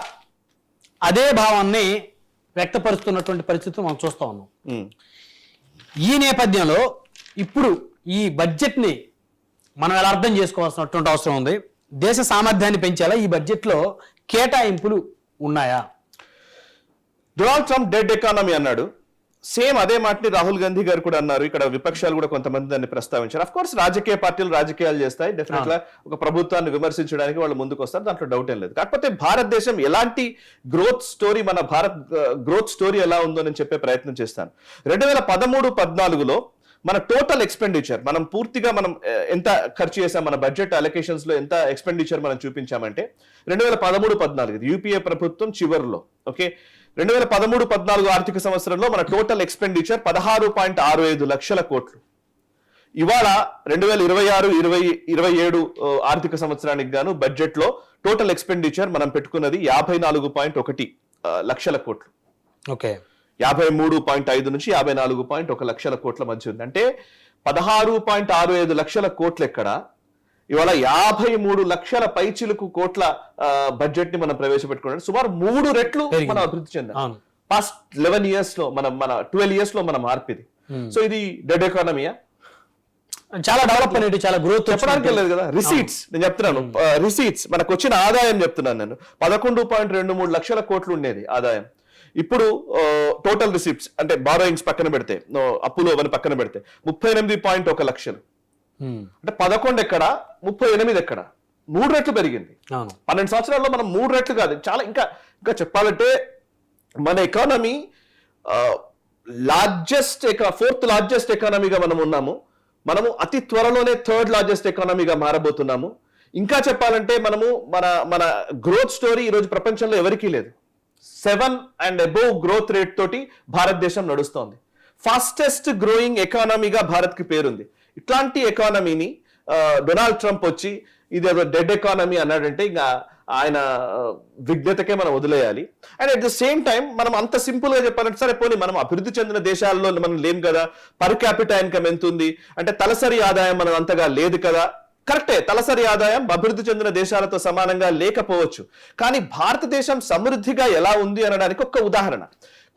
అదే భావాన్ని వ్యక్తపరుస్తున్నటువంటి పరిస్థితి మనం చూస్తా ఉన్నాం. ఈ నేపథ్యంలో ఇప్పుడు ఈ బడ్జెట్ని మనం ఎలా అర్థం చేసుకోవాల్సినటువంటి అవసరం ఉంది? దేశ సామర్థ్యాన్ని పెంచేలా ఈ బడ్జెట్లో కేటాయింపులు ఉన్నాయా? డొనాల్డ్ ట్రంప్ డెడ్ ఎకానమీ అన్నాడు. సేమ్ అదే మాటని రాహుల్ గాంధీ గారు కూడా అన్నారు. ఇక్కడ విపక్షాలు కూడా కొంతమంది దాన్ని ప్రస్తావించారు. అఫ్ కోర్స్ రాజకీయ పార్టీలు రాజకీయాలు చేస్తాయి, డెఫినెట్ గా ఒక ప్రభుత్వాన్ని విమర్శించడానికి వాళ్ళు ముందుకు వస్తారు, దాంట్లో డౌట్ ఏం లేదు. కాకపోతే భారతదేశం ఎలాంటి గ్రోత్ స్టోరీ, మన భారత్ గ్రోత్ స్టోరీ ఎలా ఉందో నేను చెప్పే ప్రయత్నం చేస్తాను. 2013-14లో మన టోటల్ ఎక్స్పెండిచర్, మనం పూర్తిగా ఎంత ఖర్చు చేసాం, మన బడ్జెట్ అలొకేషన్స్ లో ఎంత ఎక్స్పెండిచర్ మనం చూపించామంటే 2013-14 యూపీఏ ప్రభుత్వం చివరిలో, ఓకే, 2013-14 ఆర్థిక సంవత్సరంలో మన టోటల్ ఎక్స్పెండిచర్ 16.65 లక్షల కోట్లు. ఇవాళ 2026-27 ఆర్థిక సంవత్సరానికి గాను బడ్జెట్ లో టోటల్ ఎక్స్పెండిచర్ మనం పెట్టుకున్నది 54.1 లక్షల కోట్లు. ఓకే, 53.5 నుంచి 54.1 లక్షల కోట్ల మధ్య ఉంది. అంటే 16.65 లక్షల కోట్లు ఎక్కడ, ఇవాళ 53 లక్షల పైచిలుకు కోట్ల బడ్జెట్ ని మనం ప్రవేశపెట్టుకున్నాం. సుమారు 3 రెట్లు మనం అభివృద్ధి చెందాం పాస్ట్ 11 ఇయర్స్ లో, మన 12 ఇయర్స్ లో మన మార్పు ఇది. సో ఇది డెడ్ ఎకానమీయా? చాలా డెవలప్ అనేది, చాలా గ్రోత్ చెప్పడానికి లేదు కదా. రిసీట్స్ నేను చెప్తున్నాను, రిసీట్స్ మనకు వచ్చిన ఆదాయం చెప్తున్నాను నేను. 11.23 లక్షల కోట్లు ఉండేది ఆదాయం. ఇప్పుడు టోటల్ రిసీప్ట్స్ అంటే బారోయింగ్స్ పక్కన పెడితే, అప్పులు అవన్నీ పక్కన పెడితే 38.1 లక్షలు. అంటే 11 ఎక్కడ, 38 ఎక్కడ, 3 రెట్లు పెరిగింది 12 సంవత్సరాల్లో. మనం 3 రెట్లు కాదు, చాలా ఇంకా చెప్పాలంటే మన ఎకానమీ ఫోర్త్ లార్జెస్ట్ ఎకానమీగా మనం ఉన్నాము. మనము అతి త్వరలోనే 3rd లార్జెస్ట్ ఎకానమీగా మారబోతున్నాము. ఇంకా చెప్పాలంటే మనము మన మన గ్రోత్ స్టోరీ ఈరోజు ప్రపంచంలో ఎవరికీ లేదు. 7 and above గ్రోత్ రేట్ తోటి భారతదేశం నడుస్తోంది. ఫాస్టెస్ట్ గ్రోయింగ్ ఎకానమీగా భారత్ కి పేరుంది. ఇట్లాంటి ఎకానమీని డొనాల్డ్ ట్రంప్ వచ్చి ఇది ఏదో డెడ్ ఎకానమీ అన్నాడంటే ఇంకా ఆయన విజ్ఞతకే మనం వదిలేయాలి. And at the same time మనం అంత సింపుల్ గా చెప్పాలంటే సరే పోనీ మనం అభివృద్ధి చెందిన దేశాల్లో మనం లేం కదా, పర్ క్యాపిటల్ ఇన్కమ్ ఎంత ఉంది అంటే తలసరి ఆదాయం మనం అంతగా లేదు కదా. కరెక్టే, తలసరి ఆదాయం అభివృద్ధి చెందిన దేశాలతో సమానంగా లేకపోవచ్చు, కానీ భారతదేశం సమృద్ధిగా ఎలా ఉంది అనడానికి ఒక ఉదాహరణ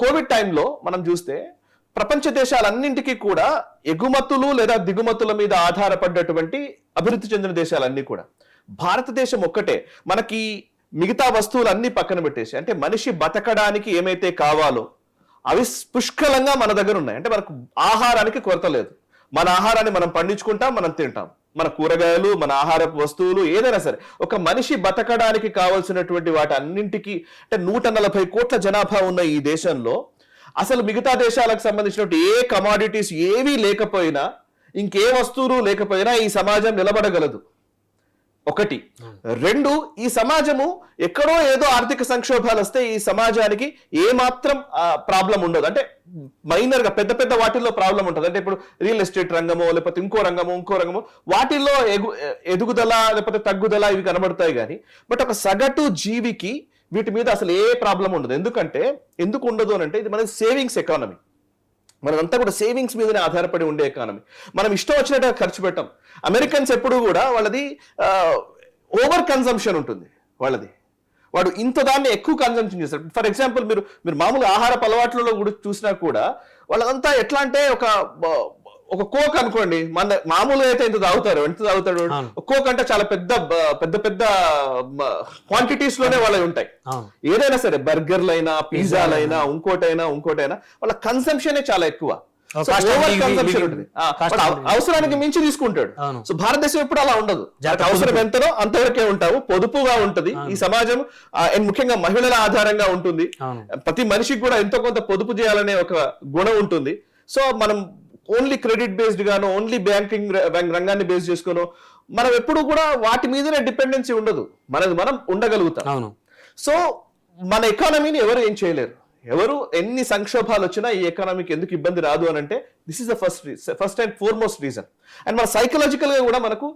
కోవిడ్ టైంలో మనం చూస్తే ప్రపంచ దేశాలన్నింటికీ కూడా ఎగుమతులు లేదా దిగుమతుల మీద ఆధారపడ్డటువంటి అభివృద్ధి చెందిన దేశాలన్నీ కూడా భారతదేశం ఒక్కటే మనకి మిగతా వస్తువులన్నీ పక్కన పెట్టేసి అంటే మనిషి బతకడానికి ఏమైతే కావాలో అవి పుష్కలంగా మన దగ్గర ఉన్నాయి. అంటే మనకు ఆహారానికి కొరత లేదు. మన ఆహారాన్ని మనం పండించుకుంటాం, మనం తింటాం. మన కూరగాయలు, మన ఆహార వస్తువులు ఏదైనా సరే ఒక మనిషి బతకడానికి కావాల్సినటువంటి వాటి అన్నింటికి అంటే 140 కోట్ల జనాభా ఉన్న ఈ దేశంలో అసలు మిగతా దేశాలకు సంబంధించినటువంటి ఏ కమాడిటీస్ ఏవీ లేకపోయినా, ఇంకే వస్తువులు లేకపోయినా ఈ సమాజం నిలబడగలదు. ఒకటి. 2, ఈ సమాజము ఎక్కడో ఏదో ఆర్థిక సంక్షోభాలు వస్తే ఈ సమాజానికి ఏమాత్రం ప్రాబ్లం ఉండదు. అంటే మైనర్ గా పెద్ద పెద్ద వాటిల్లో ప్రాబ్లం ఉంటుంది. అంటే ఇప్పుడు రియల్ ఎస్టేట్ రంగమో లేకపోతే ఇంకో రంగమో వాటిల్లో ఎదుగుదల లేకపోతే తగ్గుదల ఇవి కనబడతాయి కానీ బట్ ఒక సగటు జీవికి వీటి మీద అసలు ఏ ప్రాబ్లం ఉండదు. ఎందుకు ఉండదు అని అంటే ఇది మన సేవింగ్స్ ఎకానమీ. మనదంతా కూడా సేవింగ్స్ మీదనే ఆధారపడి ఉండే ఎకానమీ. మనం ఇష్టం వచ్చినట్టుగా ఖర్చు పెట్టాం. అమెరికన్స్ ఎప్పుడు కూడా వాళ్ళది ఓవర్ కన్సంప్షన్ ఉంటుంది. వాడు ఇంత దాన్ని ఎక్కువ కన్సంప్షన్ చేస్తారు. ఫర్ ఎగ్జాంపుల్ మీరు మామూలు ఆహారపు అలవాట్లలో కూడా చూసినా కూడా వాళ్ళదంతా ఎట్లా అంటే ఒక కోక్ అనుకోండి, మన మామూలుగా అయితే ఎంత తాగుతాడు కోక్ అంటే చాలా పెద్ద క్వాంటిటీస్ లోనే వాళ్ళవి ఉంటాయి. ఏదైనా సరే బర్గర్లైనా పిజ్జాలైనా ఇంకోటైనా వాళ్ళ కన్సంప్షన్ చాలా ఎక్కువ. అవసరానికి మించి తీసుకుంటాడు. సో భారతదేశం ఎప్పుడు అలా ఉండదు. అవసరం ఎంతనో అంతవరకే ఉంటావు, పొదుపుగా ఉంటది ఈ సమాజం. ముఖ్యంగా మహిళల ఆధారంగా ఉంటుంది. ప్రతి మనిషికి కూడా ఎంతో కొంత పొదుపు చేయాలనే ఒక గుణం ఉంటుంది. సో మనం ఓన్లీ క్రెడిట్ బేస్డ్ గానో ఓన్లీ బ్యాంకింగ్ రంగాన్ని బేస్ చేసుకోనో మనం ఎప్పుడు కూడా వాటి మీదనే డిపెండెన్సీ ఉండదు. మనం ఉండగలుగుతాం. సో మన ఎకానమీని ఎవరు ఏం చేయలేరు. ఎవరు ఎన్ని సంక్షోభాలు వచ్చినా ఈ ఎకానమీకి ఎందుకు ఇబ్బంది రాదు అని అంటే this is the first and foremost reason. And మన సైకలాజికల్ గా కూడా మనకు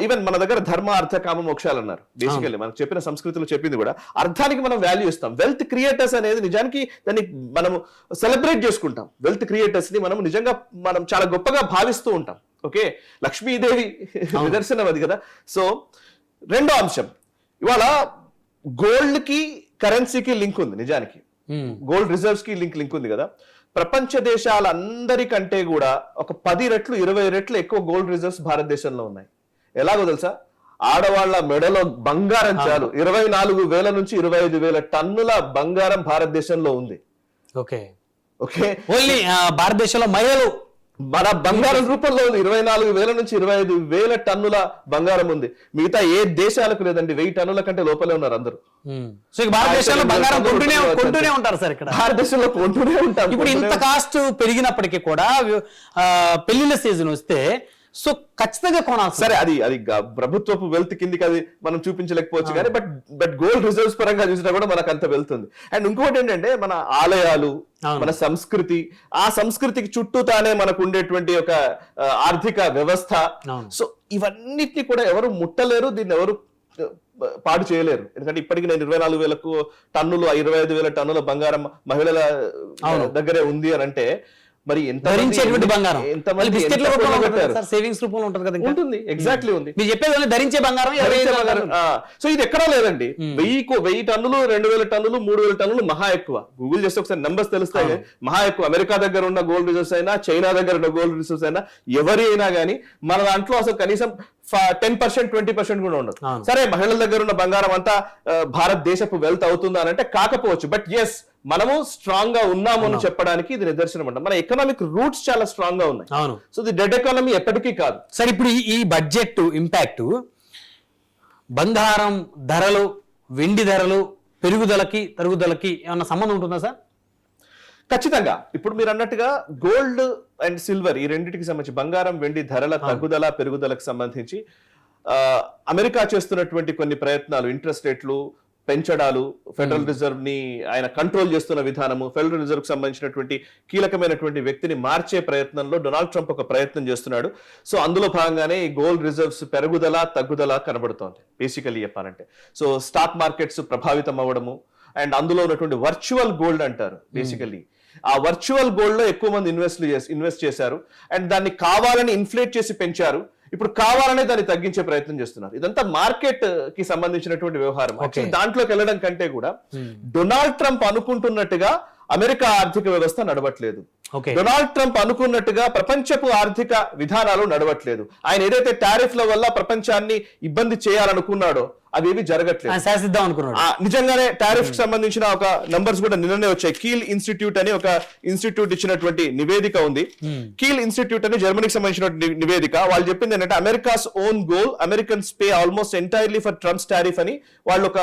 ఈవెన్ మన దగ్గర ధర్మ అర్థ కామ మోక్షాలు అన్నారు. బేసికల్లీ మనకు చెప్పిన సంస్కృతిలో చెప్పింది కూడా అర్థానికి మనం వాల్యూ ఇస్తాం. వెల్త్ క్రియేటర్స్ అనేది నిజానికి దాన్ని మనం సెలబ్రేట్ చేసుకుంటాం. వెల్త్ క్రియేటర్స్ ని మనం చాలా గొప్పగా భావిస్తూ ఉంటాం. ఓకే, లక్ష్మీదేవి నిదర్శనం అది కదా. సో రెండో అంశం, ఇవాళ గోల్డ్ కి కరెన్సీకి లింక్ ఉంది. నిజానికి గోల్డ్ రిజర్వ్స్ కి లింక్ ఉంది కదా. ప్రపంచ దేశాలందరికంటే కూడా ఒక 10 రెట్లు 20 రెట్లు ఎక్కువ గోల్డ్ రిజర్వ్స్ భారతదేశంలో ఉన్నాయి. ఎలాగో తెలుసా? ఆడవాళ్ల మెడలో బంగారం చాలు 24,000 నుంచి 25,000 టన్నుల బంగారం భారతదేశంలో ఉంది. ఓకే, ఓన్లీ భారతదేశంలో మహిళలు మన బంగారం రూపంలో ఉంది. 24,000 నుంచి 25,000 టన్నుల బంగారం ఉంది. మిగతా ఏ దేశాలకు లేదండి. 1000 టన్నుల కంటే లోపలే ఉన్నారు అందరూ. భారతదేశంలో బంగారం కొంటూనే ఉంటారు సార్. ఇక్కడ భారతదేశంలో కొంటూనే ఉంటారు. ఇప్పుడు ఇంత కాస్ట్ పెరిగినప్పటికీ కూడా పెళ్లిళ్ళ సీజన్ వస్తే సో ఖచ్చితంగా కొనాలి. సరే, అది ప్రభుత్వపు వెల్త్ కిందికి అది మనం చూపించలేకపోవచ్చు కానీ బట్ గోల్డ్ రిజర్వ్స్ పరంగా చూసినా కూడా మనకు అంత వెళ్తుంది. అండ్ ఇంకోటి ఏంటంటే మన ఆలయాలు, మన సంస్కృతి, ఆ సంస్కృతికి చుట్టూ తానే మనకు ఉండేటువంటి ఒక ఆర్థిక వ్యవస్థ. సో ఇవన్నిటిని కూడా ఎవరు ముట్టలేరు, దీన్ని ఎవరు పాడు చేయలేరు. ఎందుకంటే ఇప్పటికి నేను 24,000 టన్నులు 25,000 టన్నుల బంగారం మహిళల దగ్గరే ఉంది అని అంటే మరి ధరించేటువంటి బంగారం సేవింగ్స్ రూపంలో ఉంటుంది కదా. ఉంటుంది, ఎగ్జాక్ట్లీ ఉంది. మీరు చెప్పేది ధరించే బంగారం. సో ఇది ఎక్కడా లేదండి. 1000 టన్నులు 2,000 టన్నులు 3,000 టన్నులు మహా ఎక్కువ. గూగుల్ చేస్తే ఒకసారి నంబర్స్ తెలుస్తాయి. మహా ఎక్కువ అమెరికా దగ్గర ఉన్న గోల్డ్ రిజర్వ్స్ అయినా, చైనా దగ్గర ఉన్న గోల్డ్ రిజర్వ్స్ అయినా, ఎవరి అయినా కానీ మన దాంట్లో అసలు కనీసం 10% 20% కూడా ఉండదు. సరే, మహిళల దగ్గర ఉన్న బంగారం అంతా భారతదేశపు వెల్త్ అవుతుందా అని అంటే కాకపోవచ్చు. బట్ ఎస్, మనము స్ట్రాంగ్ గా ఉన్నాము అని చెప్పడానికి ఇది నిదర్శనం అంట. మన ఎకనామిక్ రూట్స్ చాలా స్ట్రాంగ్ గా ఉన్నాయి. సో ఇది డెడ్ ఎకానమీ ఎప్పటికీ కాదు. సరే, ఇప్పుడు ఈ బడ్జెట్ ఇంపాక్ట్ బంగారం ధరలు, వెండి ధరలు పెరుగుదలకి తరుగుదలకి ఏమన్నా సంబంధం ఉంటుందా సార్? ఖచ్చితంగా. ఇప్పుడు మీరు అన్నట్టుగా గోల్డ్ అండ్ సిల్వర్ ఈ రెండింటికి సంబంధించి బంగారం వెండి ధరల తగ్గుదల పెరుగుదలకు సంబంధించి అమెరికా చేస్తున్నటువంటి కొన్ని ప్రయత్నాలు, ఇంట్రెస్ట్ రేట్లు పెంచడాలు, ఫెడరల్ రిజర్వ్ ని ఆయన కంట్రోల్ చేస్తున్న విధానము, ఫెడరల్ రిజర్వ్ కి సంబంధించినటువంటి కీలకమైనటువంటి వ్యక్తిని మార్చే ప్రయత్నంలో డొనాల్డ్ ట్రంప్ ఒక ప్రయత్నం చేస్తున్నాడు. సో అందులో భాగంగానే ఈ గోల్డ్ రిజర్వ్స్ పెరుగుదల తగ్గుదల కనబడుతోంది బేసికలీ చెప్పాలంటే. సో స్టాక్ మార్కెట్స్ ప్రభావితం అవ్వడము, అండ్ అందులో ఉన్నటువంటి వర్చువల్ గోల్డ్ అంటారు బేసికలీ, ఆ వర్చువల్ గోల్డ్ లో ఎక్కువ మంది ఇన్వెస్ట్ చేశారు అండ్ దాన్ని కావాలని ఇన్ఫ్లేట్ చేసి పెంచారు. ఇప్పుడు కావాలనే దాన్ని తగ్గించే ప్రయత్నం చేస్తున్నారు. ఇదంతా మార్కెట్ కి సంబంధించినటువంటి వ్యవహారం. దాంట్లోకి వెళ్ళడం కంటే కూడా డొనాల్డ్ ట్రంప్ అనుకుంటున్నట్టుగా అమెరికా ఆర్థిక వ్యవస్థ నడవట్లేదు. డొనాల్డ్ ట్రంప్ అనుకున్నట్టుగా ప్రపంచపు ఆర్థిక విధానాలు నడవట్లేదు. ఆయన ఏదైతే టారిఫ్ల వల్ల ప్రపంచాన్ని ఇబ్బంది చేయాలనుకున్నాడో అవేవి జరగట్లేదు. నిజంగానే టారిఫ్ కి సంబంధించిన ఒక నంబర్స్ కూడా నిన్ననే వచ్చాయి. కీల్ ఇన్స్టిట్యూట్ అని ఒక ఇన్స్టిట్యూట్ ఇచ్చినటువంటి నివేదిక ఉంది. కీల్ ఇన్స్టిట్యూట్ అని జర్మనీకి సంబంధించిన నివేదిక. వాళ్ళు చెప్పింది ఏంటంటే America's own goal, Americans pay almost entirely for Trump's tariff అని వాళ్ళు ఒక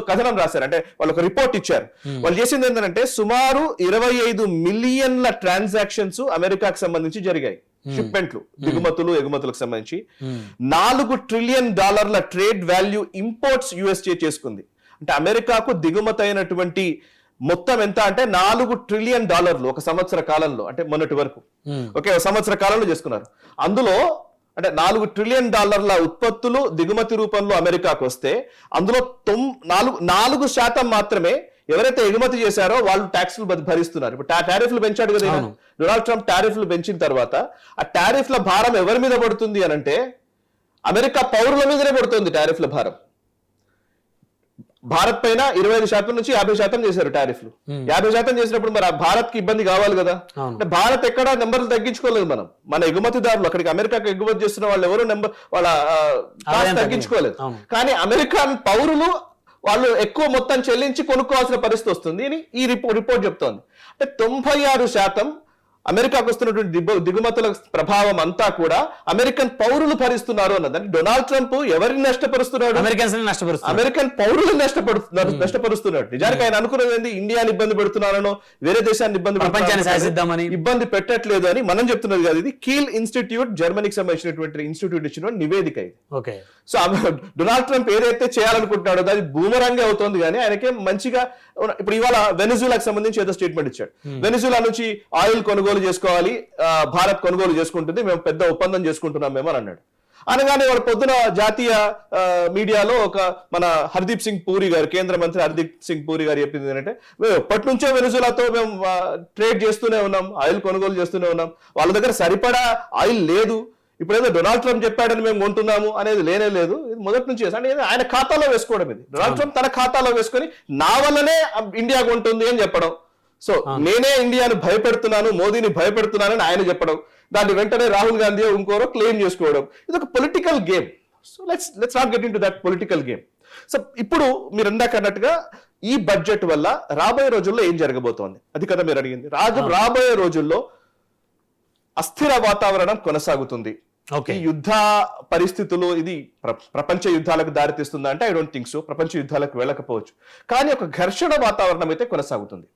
కథనం రాశారు. అంటే వాళ్ళు ఒక రిపోర్ట్ ఇచ్చారు. వాళ్ళు చేసింది ఏంటంటే సుమారు 25 మిలియన్ల ట్రాన్సాక్షన్స్ అమెరికాకి సంబంధించి జరిగాయి. షిప్మెంట్లు, దిగుమతులు ఎగుమతులకు సంబంధించి $4 trillion trade value imports USA చేసుకుంది. అంటే అమెరికాకు దిగుమతి అయినటువంటి మొత్తం ఎంత అంటే $4 ట్రిలియన్ ఒక సంవత్సర కాలంలో, అంటే మొన్నటి వరకు ఒక సంవత్సర కాలంలో చేసుకున్నారు. అందులో అంటే $4 ట్రిలియన్ ఉత్పత్తులు దిగుమతి రూపంలో అమెరికాకు వస్తే అందులో 4% మాత్రమే ఎవరైతే ఎగుమతి చేశారో వాళ్ళు ట్యాక్స్లు భరిస్తున్నారు. ఇప్పుడు టారిఫ్లు పెంచాడు కదా డొనాల్డ్ ట్రంప్. టారిఫ్లు పెంచిన తర్వాత ఆ టారిఫ్ల భారం ఎవరి మీద పడుతుంది అని అంటే అమెరికా పౌరుల మీదనే పడుతుంది టారిఫ్ల భారం. భారత్ పైన 25% నుంచి 50% చేశారు టారిఫ్లు. 50% చేసినప్పుడు మరి భారత్ కి ఇబ్బంది కావాలి కదా. అంటే భారత్ ఎక్కడ నెంబర్లు తగ్గించుకోలేదు. మన ఎగుమతిదారులు అక్కడికి అమెరికాకి ఎగుమతి చేస్తున్న వాళ్ళు ఎవరు వాళ్ళ తగ్గించుకోలేదు. కానీ అమెరికన్ పౌరులు వాళ్ళు ఎక్కువ మొత్తం చెల్లించి కొనుక్కోవాల్సిన పరిస్థితి వస్తుంది అని ఈ రిపోర్ట్ చెప్తోంది. అంటే 96% అమెరికాకు వస్తున్నటువంటి దిగుమతుల ప్రభావం అంతా కూడా అమెరికన్ పౌరులు భరిస్తున్నారు అన్నది. అంటే డొనాల్డ్ ట్రంప్ ఎవరిని నష్టపరుస్తున్నాడు? అమెరికన్ పౌరులను నష్టపరుస్తున్నాడు. నిజానికి ఆయన అనుకున్నది ఏంది? ఇండియాని ఇబ్బంది పెడుతున్నారనో వేరే దేశాన్ని ఇబ్బంది పెట్టట్లేదు అని మనం చెప్తున్నది కాదు. ఇది కీల్ ఇన్స్టిట్యూట్, జర్మనీకి సంబంధించినటువంటి ఇన్స్టిట్యూట్ ఇచ్చిన నివేదిక ఇది. సో డొనాల్డ్ ట్రంప్ ఏదైతే చేయాలనుకుంటున్నాడో అది బూమరంగే అవుతోంది. కానీ ఆయనకే మంచిగా ఇప్పుడు ఇవాళ వెనిజులాకి సంబంధించి ఏదో స్టేట్మెంట్ ఇచ్చాడు. వెనిజులా నుంచి ఆయిల్ కొనుగోలు చేసుకోవాలి, భారత్ కొనుగోలు చేసుకుంటుంది, మేము పెద్ద ఒప్పందం చేసుకుంటున్నాం మేము అని అన్నాడు. అనగానే వాడు పొద్దున జాతీయ మీడియాలో ఒక మన హర్దీప్ సింగ్ పూరి గారు, కేంద్ర మంత్రి హర్దీప్ సింగ్ పూరి గారు చెప్పింది ఏంటంటే మేము ఎప్పటి నుంచో వెనిజులాతో మేము ట్రేడ్ చేస్తూనే ఉన్నాం, ఆయిల్ కొనుగోలు చేస్తూనే ఉన్నాం, వాళ్ళ దగ్గర సరిపడా ఆయిల్ లేదు, ఇప్పుడేదో డొనాల్డ్ ట్రంప్ చెప్పాడని మేము కొంటున్నాము అనేది లేనే లేదు. ఇది మొదటి నుంచి అంటే ఆయన ఖాతాలో వేసుకోవడం. ఇది డొనాల్డ్ ట్రంప్ తన ఖాతాలో వేసుకొని నా వల్లనే ఇండియా కొంటుంది అని చెప్పడం. సో నేనే ఇండియాను భయపెడుతున్నాను, మోదీని భయపెడుతున్నానని ఆయన చెప్పడం, దాన్ని వెంటనే రాహుల్ గాంధీ ఇంకోరో క్లెయిమ్ చేసుకోవడం. ఇది ఒక political game. So let's not get in to that political game. So ఇప్పుడు మీరు ఇందాక అన్నట్టుగా ఈ బడ్జెట్ వల్ల రాబోయే రోజుల్లో ఏం జరగబోతోంది అది కదా మీరు అడిగింది. రాబోయే రోజుల్లో అస్థిర వాతావరణం కొనసాగుతుంది. ఈ యుద్ధ పరిస్థితులు ఇది ప్రపంచ యుద్ధాలకు దారితీస్తుందా అంటే ఐ డోంట్ థింక్ సో. ప్రపంచ యుద్ధాలకు వెళ్ళకపోవచ్చు, కానీ ఒక ఘర్షణ వాతావరణం అయితే కొనసాగుతుంది.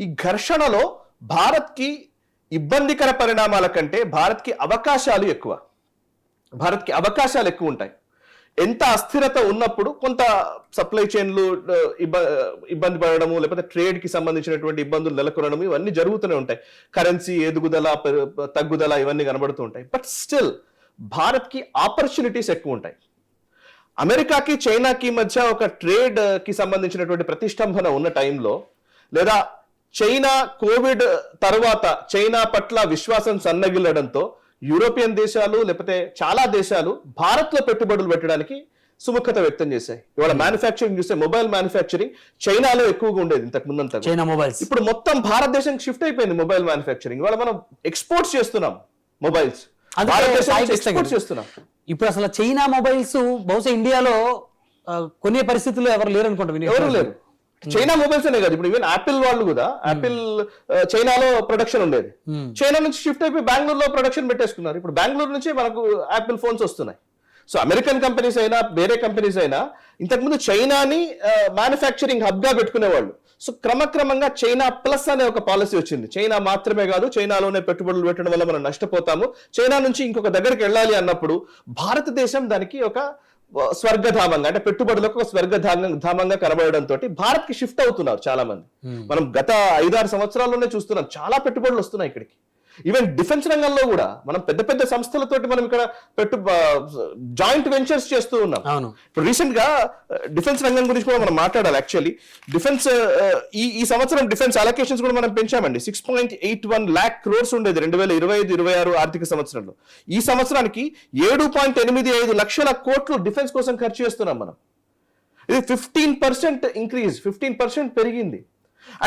ఈ ఘర్షణలో భారత్ కి ఇబ్బందికర పరిణామాల కంటే భారత్ కి అవకాశాలు ఎక్కువ ఉంటాయి. ఎంత అస్థిరత ఉన్నప్పుడు కొంత సప్లై చైన్లు ఇబ్బంది పడడము, లేకపోతే ట్రేడ్ కి సంబంధించినటువంటి ఇబ్బందులు నెలకొనడం, ఇవన్నీ జరుగుతూనే ఉంటాయి. కరెన్సీ ఎదుగుదల తగ్గుదల ఇవన్నీ కనబడుతూ ఉంటాయి. బట్ స్టిల్ భారత్ కి ఆపర్చునిటీస్ ఎక్కువ ఉంటాయి. అమెరికాకి చైనాకి మధ్య ఒక ట్రేడ్ కి సంబంధించినటువంటి ప్రతిష్టంభన ఉన్న టైంలో, లేదా చైనా కోవిడ్ తర్వాత చైనా పట్ల విశ్వాసం సన్నగిల్లడంతో యూరోపియన్ దేశాలు లేకపోతే చాలా దేశాలు భారత్ లో పెట్టుబడులు పెట్టడానికి సుముఖత వ్యక్తం చేశాయి. ఇవాళ మ్యానుఫ్యాక్చరింగ్ చూస్తే మొబైల్ మ్యానుఫ్యాక్చరింగ్ చైనాలో ఎక్కువగా ఉండేది ఇంతకు ముందంతా. చైనా మొబైల్స్ ఇప్పుడు మొత్తం భారతదేశానికి షిఫ్ట్ అయిపోయింది మొబైల్ మ్యానుఫ్యాక్చరింగ్. ఇవాళ మనం ఎక్స్పోర్ట్స్ చేస్తున్నాం మొబైల్స్, ఎక్స్పోర్ట్ చేస్తున్నాం. ఇప్పుడు అసలు చైనా మొబైల్స్ బహుశా ఇండియాలో కొనే పరిస్థితుల్లో ఎవరు లేరు అనుకుంటారు. ఎవరు లేరు. చైనా మొబైల్స్ అనే కాదు, ఇప్పుడు ఈవెన్ యాపిల్ వాళ్ళు కూడా, యాపిల్ చైనాలో ప్రొడక్షన్ ఉండేది, చైనా నుంచి షిఫ్ట్ అయిపోయి బెంగళూరులో ప్రొడక్షన్ పెట్టేసుకున్నారు. ఇప్పుడు బెంగళూరు నుంచి మనకు యాపిల్ ఫోన్స్ వస్తున్నాయి. సో అమెరికన్ కంపెనీస్ అయినా వేరే కంపెనీస్ అయినా ఇంతకుముందు చైనాని మ్యానుఫ్యాక్చరింగ్ హబ్ గా పెట్టుకునేవాళ్ళు. సో క్రమక్రమంగా చైనా ప్లస్ అనే ఒక పాలసీ వచ్చింది. చైనా మాత్రమే కాదు, చైనాలోనే పెట్టుబడులు పెట్టడం వల్ల మనం నష్టపోతాము, చైనా నుంచి ఇంకొక దగ్గరికి వెళ్ళాలి అన్నప్పుడు భారతదేశం దానికి ఒక స్వర్గధామంగా, అంటే పెట్టుబడులకు ఒక స్వర్గధామంగా కనబడడంతో భారత్ కి షిఫ్ట్ అవుతున్నారు చాలా మంది. మనం గత 5-6 సంవత్సరాల్లోనే చూస్తున్నాం చాలా పెట్టుబడులు వస్తున్నాయి ఇక్కడికి. ఈవెన్ డిఫెన్స్ రంగంలో కూడా మనం పెద్ద పెద్ద సంస్థలతోటి మనం ఇక్కడ జాయింట్ వెంచర్స్ చేస్తూ ఉన్నాం. ఇప్పుడు రీసెంట్ గా డిఫెన్స్ రంగం గురించి కూడా మనం మాట్లాడాలి. యాక్చువల్లీ డిఫెన్స్ ఈ సంవత్సరం డిఫెన్స్ అలొకేషన్స్ కూడా మనం పెంచామండి. 6.81 lakh crores ఉండేది 2025-26 ఆర్థిక సంవత్సరంలో. ఈ సంవత్సరానికి 7.85 లక్షల కోట్లు డిఫెన్స్ కోసం ఖర్చు చేస్తున్నాం మనం. ఇది 15% ఇంక్రీజ్, 15% పెరిగింది.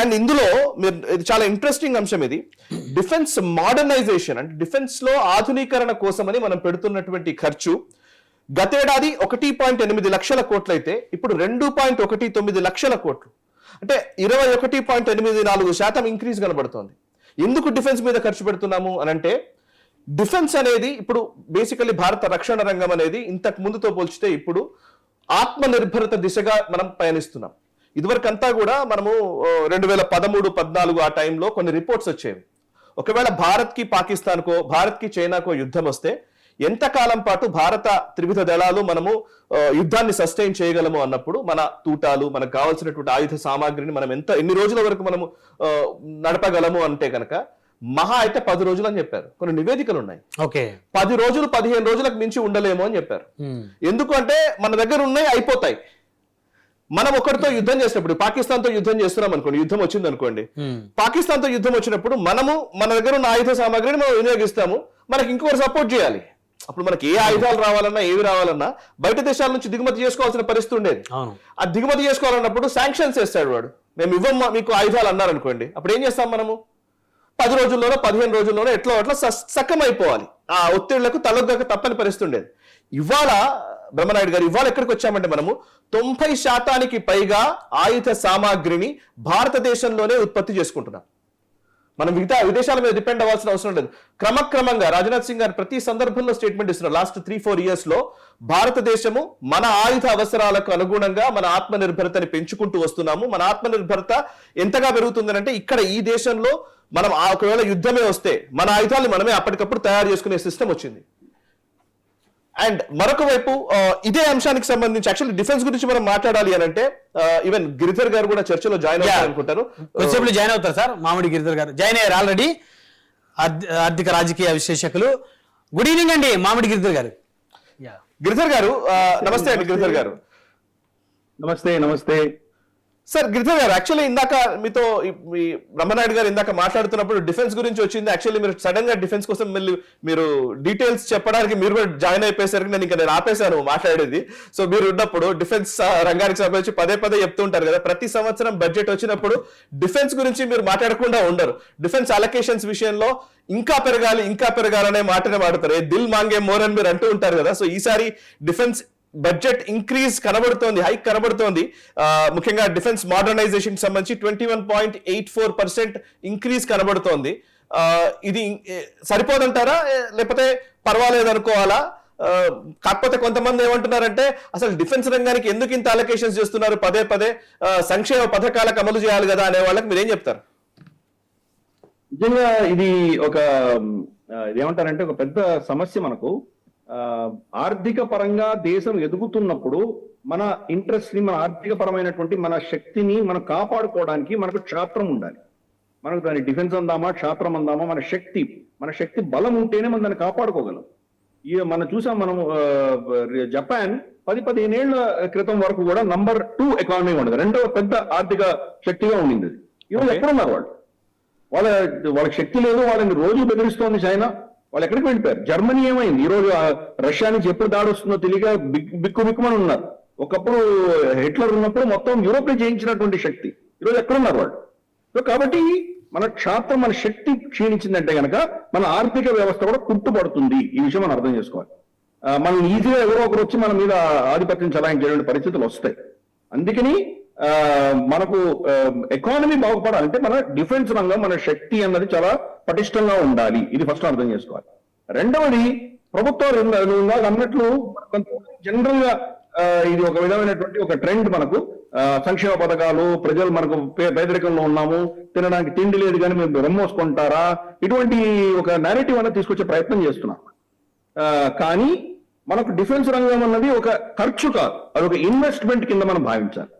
అండ్ ఇందులో మీరు, ఇది చాలా ఇంట్రెస్టింగ్ అంశం, ఇది డిఫెన్స్ మోడర్నైజేషన్, అంటే డిఫెన్స్ లో ఆధునీకరణ కోసమని మనం పెడుతున్నటువంటి ఖర్చు గతేడాది 1.8 లక్షల కోట్లు అయితే ఇప్పుడు 2.19 లక్షల కోట్లు, అంటే 21.84% ఇంక్రీజ్ కనబడుతోంది. ఎందుకు డిఫెన్స్ మీద ఖర్చు పెడుతున్నాము అనంటే, డిఫెన్స్ అనేది ఇప్పుడు బేసికలీ భారత రక్షణ రంగం అనేది ఇంతకు ముందుతో పోల్చితే ఇప్పుడు ఆత్మ నిర్భరత దిశగా మనం పయనిస్తున్నాం. ఇదివరకు అంతా కూడా మనము 2013-14 ఆ టైంలో కొన్ని రిపోర్ట్స్ వచ్చేవి. ఒకవేళ భారత్ కి పాకిస్తాన్కో, భారత్ కి చైనాకో యుద్ధం వస్తే ఎంతకాలం పాటు భారత త్రివిధ దళాలు మనము యుద్ధాన్ని సస్టైన్ చేయగలము అన్నప్పుడు మన తూటాలు, మనకు కావాల్సినటువంటి ఆయుధ సామాగ్రిని మనం ఎన్ని రోజుల వరకు మనము నడపగలము అంటే కనుక మహా అయితే 10 రోజులు అని చెప్పారు. కొన్ని నివేదికలు ఉన్నాయి. 10 రోజులు 15 రోజులకు మించి ఉండలేము అని చెప్పారు. ఎందుకు అంటే మన దగ్గర ఉన్నాయి, అయిపోతాయి. మనం ఒకరితో యుద్ధం చేసినప్పుడు, పాకిస్తాన్ తో యుద్ధం చేస్తున్నాం అనుకోండి, యుద్ధం వచ్చింది అనుకోండి, పాకిస్తాన్ తో యుద్ధం వచ్చినప్పుడు మనము మన దగ్గర ఉన్న ఆయుధ సామాగ్రిని మనం వినియోగిస్తాము, మనకి ఇంకొకరు సపోర్ట్ చేయాలి. అప్పుడు మనకి ఏ ఆయుధాలు రావాలన్నా, ఏవి రావాలన్నా బయట దేశాల నుంచి దిగుమతి చేసుకోవాల్సిన పరిస్థితి ఉండేది. ఆ దిగుమతి చేసుకోవాలన్నప్పుడు శాంక్షన్స్ వేస్తాడు వాడు, మేము ఇవ్వం మీకు ఆయుధాలు అన్నారు అనుకోండి, అప్పుడు ఏం చేస్తాం మనము 10 రోజుల్లోనో 15 రోజుల్లోనో ఎట్లా అట్లా సక్కమైపోవాలి. ఆ ఒత్తిళ్లకు తలొగ్గక తప్పని పరిస్థితి ఉండేది. ఇవాళ బ్రహ్మనాయుడు గారు, ఇవాళ ఎక్కడికి వచ్చామంటే మనము 90% పైగా ఆయుధ సామాగ్రిని భారతదేశంలోనే ఉత్పత్తి చేసుకుంటున్నాం. మనం మిగతా విదేశాల మీద డిపెండ్ అవ్వాల్సిన అవసరం లేదు. క్రమక్రమంగా రాజ్నాథ్ సింగ్ గారు ప్రతి సందర్భంలో స్టేట్మెంట్ ఇస్తున్నారు, లాస్ట్ 3-4 years లో భారతదేశము మన ఆయుధ అవసరాలకు అనుగుణంగా మన ఆత్మనిర్భరతని పెంచుకుంటూ వస్తున్నాము. మన ఆత్మనిర్భరత ఎంతగా పెరుగుతుందంటే, ఇక్కడ ఈ దేశంలో మనం ఒకవేళ యుద్ధమే వస్తే మన ఆయుధాలు మనమే అప్పటికప్పుడు తయారు చేసుకునే సిస్టమ్ వచ్చింది. అండ్ మరొక వైపు ఇదే అంశానికి సంబంధించి యాక్చువల్లీ డిఫెన్స్ గురించి మనం మాట్లాడాలి అని అంటే, ఈవెన్ గిరిధర్ గారు కూడా చర్చలో జాయిన్ అవుతారు అనుకుంటారు. కొంచెంసేపు జాయిన్ అవుతారు సార్. మామిడి గిరిధర్ గారు జాయిన్ అయ్యారు ఆల్రెడీ, ఆర్థిక రాజకీయ విశ్లేషకులు. గుడ్ ఈవినింగ్ అండి మామిడి గిరిధర్ గారు. గిరిధర్ గారు నమస్తే అండి. గిరిధర్ గారు నమస్తే సార్. గిరిధర్ గారు, యాక్చువల్లీ ఇందాక మీతో బ్రహ్మనాయుడు గారు ఇందాక మాట్లాడుతున్నప్పుడు డిఫెన్స్ గురించి వచ్చింది. యాక్చువల్లీ మీరు సడన్ గా డిఫెన్స్ కోసం మళ్ళీ మీరు డీటెయిల్స్ చెప్పడానికి మీరు కూడా జాయిన్ అయిపోయేసరికి నేను ఆపేశాను మాట్లాడేది. సో మీరు ఉన్నప్పుడు డిఫెన్స్ రంగానికి సంబంధించి పదే చెప్తుంటారు కదా, ప్రతి సంవత్సరం బడ్జెట్ వచ్చినప్పుడు డిఫెన్స్ గురించి మీరు మాట్లాడకుండా ఉండరు. డిఫెన్స్ అలొకేషన్స్ విషయంలో ఇంకా పెరగాలనే మాటనే మాట్లాడతారు. దిల్ మాంగే మోర్ అని మీరు అంటూ ఉంటారు కదా. సో ఈసారి డిఫెన్స్ బడ్జెట్ ఇంక్రీజ్ కనబడుతోంది, హైక్ కనబడుతోంది. ముఖ్యంగా డిఫెన్స్ మోడర్నైజేషన్ సంబంధించి 21.84% ఇంక్రీజ్ కనబడుతోంది. ఇది సరిపోదంటారా, లేకపోతే పర్వాలేదు అనుకోవాలా? కాకపోతే కొంతమంది ఏమంటున్నారంటే, అసలు డిఫెన్స్ రంగానికి ఎందుకు ఇంత అలొకేషన్స్ చేస్తున్నారు, పదే సంక్షేమ పథకాలకు అమలు చేయాలి కదా అనే వాళ్ళకి మీరేం చెప్తారు? నిజంగా ఇది ఒక ఏమంటారంటే ఒక పెద్ద సమస్య. మనకు ఆర్థిక పరంగా దేశం ఎదుగుతున్నప్పుడు మన ఇంట్రెస్ట్ ని, మన ఆర్థిక పరమైనటువంటి మన శక్తిని మనం కాపాడుకోవడానికి మనకు క్షాత్రం ఉండాలి. మనకు దాన్ని డిఫెన్స్ అందామా, క్షాత్రం అందామా, మన శక్తి బలం ఉంటేనే మనం దాన్ని కాపాడుకోగలం. మనం చూసాం, మనం జపాన్ 10-15 ఏళ్ల క్రితం వరకు కూడా నంబర్ 2 ఎకానమీ ఉండదు, రెండవ పెద్ద ఆర్థిక శక్తిగా ఉండింది. ఈరోజు ఎక్కడున్నారు వాళ్ళకి శక్తి లేదు, వాళ్ళని రోజు బెదిరిస్తోంది చైనా. వాళ్ళు ఎక్కడికి వెళ్ళిపోయారు? జర్మనీ ఏమైంది? ఈ రోజు రష్యా నుంచి ఎప్పుడు దాడి వస్తుందో తెలియక బిక్కుమని ఉన్నారు. ఒకప్పుడు హిట్లర్ ఉన్నప్పుడు మొత్తం యూరోప్ లో జయించినటువంటి శక్తి ఈరోజు ఎక్కడున్నారు వాళ్ళు? సో కాబట్టి మన క్షాత్రం, మన శక్తి క్షీణించిందంటే కనుక మన ఆర్థిక వ్యవస్థ కూడా కుట్టుపడుతుంది. ఈ విషయం మనం అర్థం చేసుకోవాలి. మనం ఈజీగా ఎవరో ఒకరు వచ్చి మన మీద ఆధిపత్యం చలాయించేటువంటి పరిస్థితులు వస్తాయి. అందుకని మనకు ఎకానమీ బాగుపడాలంటే మన డిఫెన్స్ రంగం, మన శక్తి అన్నది చాలా పటిష్టంగా ఉండాలి. ఇది ఫస్ట్ అర్థం చేసుకోవాలి. రెండవది, ప్రభుత్వం అన్నట్లు జనరల్ గా ఇది ఒక విధమైనటువంటి ఒక ట్రెండ్. మనకు సంక్షేమ పథకాలు, ప్రజలు మనకు పేదరికంలో ఉన్నాము, తినడానికి తిండి లేదు కానీ మేము రమ్మోసుకుంటారా, ఇటువంటి ఒక నేరేటివ్ అనేది తీసుకొచ్చే ప్రయత్నం చేస్తున్నాం. కానీ మనకు డిఫెన్స్ రంగం అన్నది ఒక ఖర్చు కాదు, అది ఒక ఇన్వెస్ట్మెంట్ కింద మనం భావించాలి.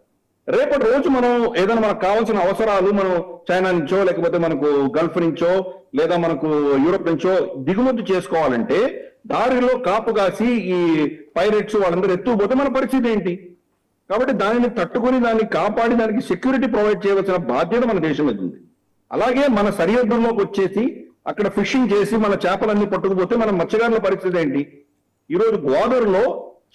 రేపటి రోజు మనం ఏదైనా మనకు కావాల్సిన అవసరాలు మనం చైనా నుంచో లేకపోతే మనకు గల్ఫ్ నుంచో లేదా మనకు యూరోప్ నుంచో దిగుమతి చేసుకోవాలంటే దారిలో కాపు కాసి ఈ పైరేట్స్ వాళ్ళందరూ ఎత్తుకుపోతే మన పరిస్థితి ఏంటి? కాబట్టి దానిని తట్టుకొని దాన్ని కాపాడి దానికి సెక్యూరిటీ ప్రొవైడ్ చేయవలసిన బాధ్యత మన దేశం మీద ఉంది. అలాగే మన సరిహద్దుల్లోకి వచ్చేసి అక్కడ ఫిషింగ్ చేసి మన చేపలన్నీ పట్టుకుపోతే మన మత్స్యకారుల పరిస్థితి ఏంటి? ఈరోజు గోదావరిలో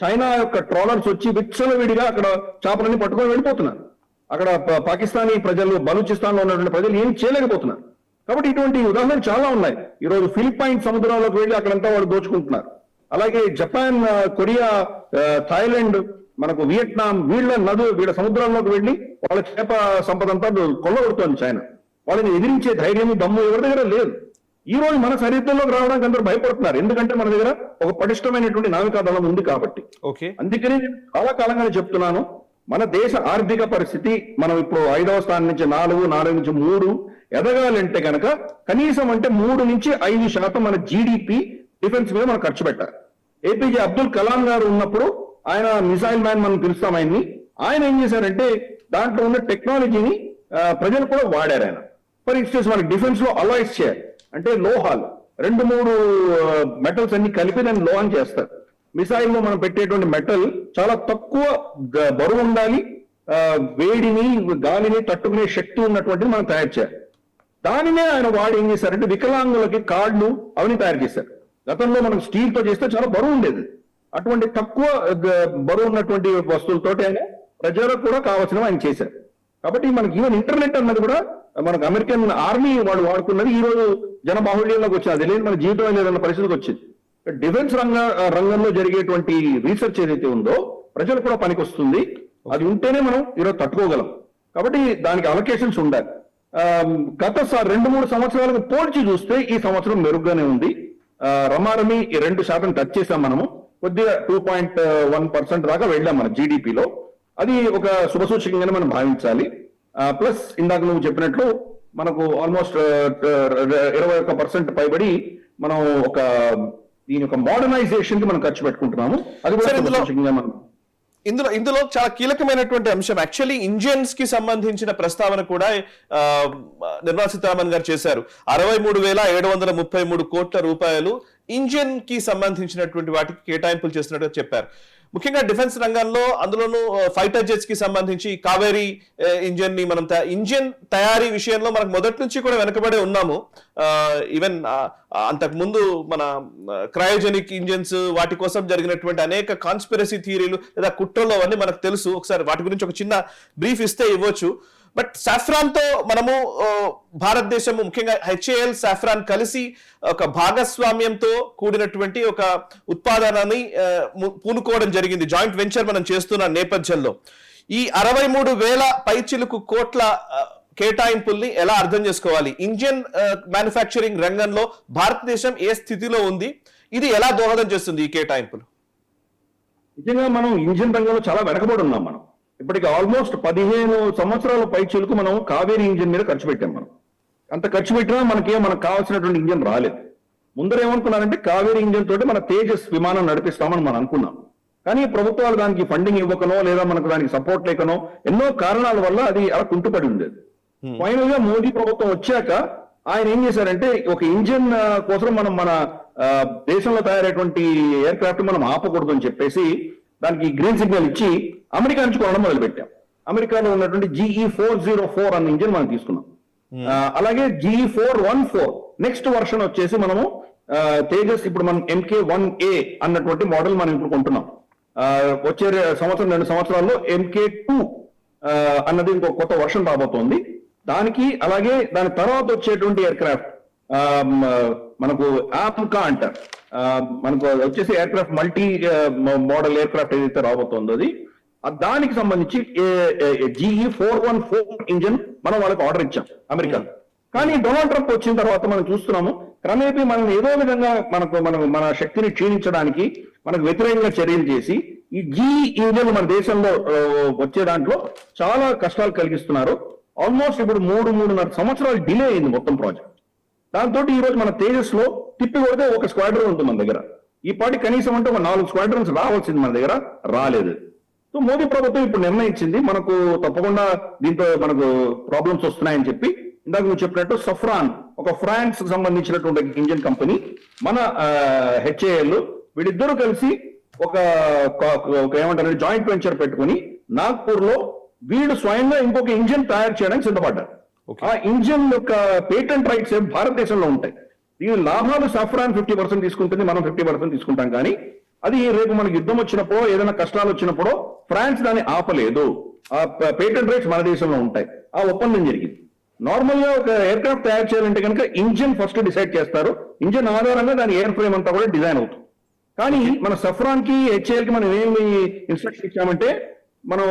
చైనా యొక్క ట్రాలర్స్ వచ్చి విచ్చలవిడిగా అక్కడ చేపలన్నీ పట్టుకొని వెళ్ళిపోతున్నారు. అక్కడ పాకిస్తానీ ప్రజలు, బలూచిస్తాన్ లో ఉన్నటువంటి ప్రజలు ఏం చేయలేకపోతున్నారు. కాబట్టి ఇటువంటి ఉదాహరణలు చాలా ఉన్నాయి. ఈరోజు ఫిలిప్పైన్ సముద్రంలోకి వెళ్ళి అక్కడంతా వాళ్ళు దోచుకుంటున్నారు. అలాగే జపాన్, కొరియా, థాయిలాండ్, మనకు వియట్నాం, వీళ్ళ సముద్రాల్లోకి వెళ్ళి వాళ్ళ చేప సంపద అంతా కొల్లగొడుతోంది చైనా. వాళ్ళని ఎదిరించే ధైర్యం, దమ్ము ఎవరి దగ్గర లేదు. ఈ రోజు మన సరిహద్దుల్లోకి రావడానికి అందరూ భయపడుతున్నారు, ఎందుకంటే మన దగ్గర ఒక పటిష్టమైనటువంటి నావికా దళం ఉంది కాబట్టి. అందుకని నేను చాలా కాలంగానే చెప్తున్నాను, మన దేశ ఆర్థిక పరిస్థితి మనం ఇప్పుడు 5వ స్థానం నుంచి 4 నుంచి 3 ఎదగాలంటే కనుక కనీసం అంటే 3 నుంచి 5% మన జీడిపి డిఫెన్స్ మీద మనం ఖర్చు పెట్టాలి. ఏపీజే అబ్దుల్ కలాం గారు ఉన్నప్పుడు ఆయన మిసైల్ మ్యాన్ మనం పిలుస్తాం ఆయన్ని. ఆయన ఏం చేశారంటే దాంట్లో ఉన్న టెక్నాలజీని ప్రజలు కూడా వాడారు. ఆయన ఫర్ ఇన్స్టెన్స్ మనకి డిఫెన్స్ లో అలాయిస్ చేయాలి అంటే లోహాలు 2-3 మెటల్స్ అన్ని కలిపి దాన్ని లోహం చేస్తారు. మిసైల్ లో మనం పెట్టేటువంటి మెటల్ చాలా తక్కువ బరువు ఉండాలి, వేడిని గాలిని తట్టుకునే శక్తి ఉన్నటువంటిది మనం తయారు చేయాలి. దానినే ఆయన వాడు ఏం చేశారంటే వికలాంగులకి కార్డులు అవన్నీ తయారు చేశారు. గతంలో మనం స్టీల్ తో చేస్తే చాలా బరువు ఉండేది. అటువంటి తక్కువ బరువు ఉన్నటువంటి వస్తువులతోటి ఆయన ప్రజలకు కూడా కావాల్సినవి ఆయన చేశారు. కాబట్టి మనకి ఈవెన్ ఇంటర్నెట్ అన్నది కూడా మనకు అమెరికన్ ఆర్మీ వాళ్ళు వాడుకున్నది ఈ రోజు జనబాహుళ్యంలోకి వచ్చింది. అది లేదు మన జీవితం లేదన్న పరిస్థితికి వచ్చింది. డిఫెన్స్ రంగంలో జరిగేటువంటి రీసెర్చ్ ఏదైతే ఉందో ప్రజలు కూడా పనికి వస్తుంది. అది ఉంటేనే మనం ఈరోజు తట్టుకోగలం. కాబట్టి దానికి అలొకేషన్స్ ఉండాలి. గత 2-3 సంవత్సరాలకు పోల్చి చూస్తే ఈ సంవత్సరం మెరుగ్గానే ఉంది. రమారమి 2% టచ్ చేసాం మనము. కొద్దిగా 2.1% దాకా వెళ్ళాం మన జీడిపిలో. అది ఒక శుభసూచకంగానే మనం భావించాలి. ప్లస్ ఇందాక నువ్వు చెప్పినట్లు మనకు ఆల్మోస్ట్ 21% పైబడి మనం దీని యొక్క మోడర్నైజేషన్ కి మనం ఖర్చు పెట్టుకుంటున్నాము. అది కూడా శుభసూచకంగా మనం ఇందులో చాలా కీలకమైనటువంటి అంశం యాక్చువల్లీ ఇంజిన్స్ కి సంబంధించిన ప్రస్తావన కూడా నిర్మలా సీతారామన్ గారు చేశారు. 63,733 కోట్ల రూపాయలు ఇంజిన్ కి సంబంధించినటువంటి వాటికి కేటాయింపులు చేస్తున్నట్టుగా చెప్పారు. ముఖ్యంగా డిఫెన్స్ రంగంలో అందులోనూ ఫైటర్ జెట్స్ కి సంబంధించి కావేరీ ఇంజిన్ ని మనం ఇంజిన్ తయారీ విషయంలో మనకు మొదటి నుంచి కూడా వెనకబడే ఉన్నాము. ఈవెన్ అంతకు ముందు మన క్రయోజెనిక్ ఇంజిన్స్ వాటి కోసం జరిగినటువంటి అనేక కాన్స్పిరసీ థియరీలు లేదా కుట్రలు అవన్నీ మనకు తెలుసు. ఒకసారి వాటి గురించి ఒక చిన్న బ్రీఫ్ ఇస్తే ఇవ్వచ్చు. బట్ సాఫ్రాన్ తో మనము భారతదేశం ముఖ్యంగా హెచ్ఏఎల్ సాఫ్రాన్ కలిసి ఒక భాగస్వామ్యంతో కూడినటువంటి ఒక ఉత్పాదనాన్ని పూనుకోవడం జరిగింది. జాయింట్ వెంచర్ మనం చేస్తున్న నేపథ్యంలో ఈ 63,000 పైచిలుకు కోట్ల కేటాయింపుల్ని ఎలా అర్థం చేసుకోవాలి? ఇంజిన్ మ్యానుఫ్యాక్చరింగ్ రంగంలో భారతదేశం ఏ స్థితిలో ఉంది? ఇది ఎలా దోహదం చేస్తుంది ఈ కేటాయింపులు? నిజంగా మనం ఇంజిన్ రంగంలో చాలా వెనకబడి ఉన్నాం. మనం ఇప్పటికి ఆల్మోస్ట్ 15 సంవత్సరాల పైచిలకు మనం కావేరీ ఇంజిన్ మీద ఖర్చు పెట్టాం. మనం అంత ఖర్చు పెట్టినా మనకు కావాల్సినటువంటి ఇంజిన్ రాలేదు. ముందర ఏమనుకున్నారంటే కావేరీ ఇంజిన్ తోటి మన తేజస్ విమానం నడిపిస్తామని మనం అనుకున్నాం. కానీ ప్రభుత్వాలు దానికి ఫండింగ్ ఇవ్వకనో లేదా మనకు దానికి సపోర్ట్ లేకనో ఎన్నో కారణాల వల్ల అది అలా కుంటుపడి ఉండేది. ఫైనల్ గా మోదీ ప్రభుత్వం వచ్చాక ఆయన ఏం చేశారంటే ఒక ఇంజిన్ కోసం మనం మన దేశంలో తయారైనటువంటి ఎయిర్ క్రాఫ్ట్ మనం ఆపకూడదు అని చెప్పేసి దానికి గ్రీన్ సిగ్నల్ ఇచ్చి అమెరికా నుంచి కొనడం మొదలు పెట్టాం. అమెరికాలో ఉన్నటువంటి GE404 అన్న ఇంజిన్ మనం తీసుకున్నాం. అలాగే GE414 నెక్స్ట్ వర్షన్ వచ్చేసి మనము తేజస్ ఇప్పుడు మనం MK1A అన్నటువంటి మోడల్ మనం ఇప్పుడు కొంటున్నాం. వచ్చే 2 సంవత్సరాల్లో MK2 అన్నది ఇంకో కొత్త వర్షన్ రాబోతోంది. దానికి అలాగే దాని తర్వాత వచ్చేటువంటి ఎయిర్ క్రాఫ్ట్ మనకు ఆప్కా అంటారు. మనకు వచ్చేసి air craft multi modal air craft ఏదైతే రాబోతుందో అది దానికి సంబంధించి GE414 ఇంజిన్ మనం వాళ్ళకి ఆర్డర్ ఇచ్చాం అమెరికా. కానీ డొనాల్డ్ ట్రంప్ వచ్చిన తర్వాత మనం చూస్తున్నాము క్రమేపీ మనం ఏదో విధంగా మన శక్తిని క్షీణించడానికి మనకు వ్యతిరేకంగా చర్యలు చేసి ఈ జీ ఇంజన్ మన దేశంలో వచ్చే దాంట్లో చాలా కష్టాలు కలిగిస్తున్నారు. ఆల్మోస్ట్ ఇప్పుడు 3.5 సంవత్సరాలు డిలే అయింది మొత్తం ప్రాజెక్ట్. దాంతో ఈ రోజు మన తేజస్ లో తిప్పి కొడితే ఒక స్క్వాడ్రన్ ఉంటుంది మన దగ్గర. ఈ పాటి కనీసం అంటే ఒక 4 స్క్వాడ్రన్స్ రావాల్సింది, మన దగ్గర రాలేదు. సో మోదీ ప్రభుత్వం ఇప్పుడు నిర్ణయించింది మనకు తప్పకుండా దీంతో మనకు ప్రాబ్లమ్స్ వస్తున్నాయని చెప్పి, ఇందాక నువ్వు చెప్పినట్టు సఫ్రాన్ ఒక ఫ్రాన్స్ కు సంబంధించినటువంటి ఇంజిన్ కంపెనీ, మన హెచ్ఏఎల్ వీళ్ళిద్దరూ కలిసి ఒక ఏమంటారు జాయింట్ వెంచర్ పెట్టుకుని నాగ్పూర్ లో వీళ్ళు స్వయంగా ఇంకొక ఇంజిన్ తయారు చేయడానికి సిద్ధపడ్డారు. ఆ ఇంజిన్ యొక్క పేటెంట్ రైట్స్ భారతదేశంలో ఉంటాయి. దీని లాభాలు సఫ్రాన్ 50% తీసుకుంటుంది, మనం 50% తీసుకుంటాం. కానీ అది రేపు మనకి యుద్ధం వచ్చినప్పుడు ఏదైనా కష్టాలు వచ్చినప్పుడు ఫ్రాన్స్ దాన్ని ఆపలేదు. ఆ పేటెంట్ రైట్స్ మన దేశంలో ఉంటాయి. ఆ ఒప్పందం జరిగింది. నార్మల్ గా ఒక ఎయిర్ క్రాఫ్ట్ తయారు చేయాలంటే కనుక ఇంజిన్ ఫస్ట్ డిసైడ్ చేస్తారు. ఇంజిన్ ఆధారంగా దాని ఎయిర్ ఫ్రేమ్ అంతా కూడా డిజైన్ అవుతుంది. కానీ మన సఫ్రాన్ కి హెచ్ఏఎల్ కి మనం ఏమి ఇన్స్ట్రక్షన్ ఇచ్చామంటే, మనం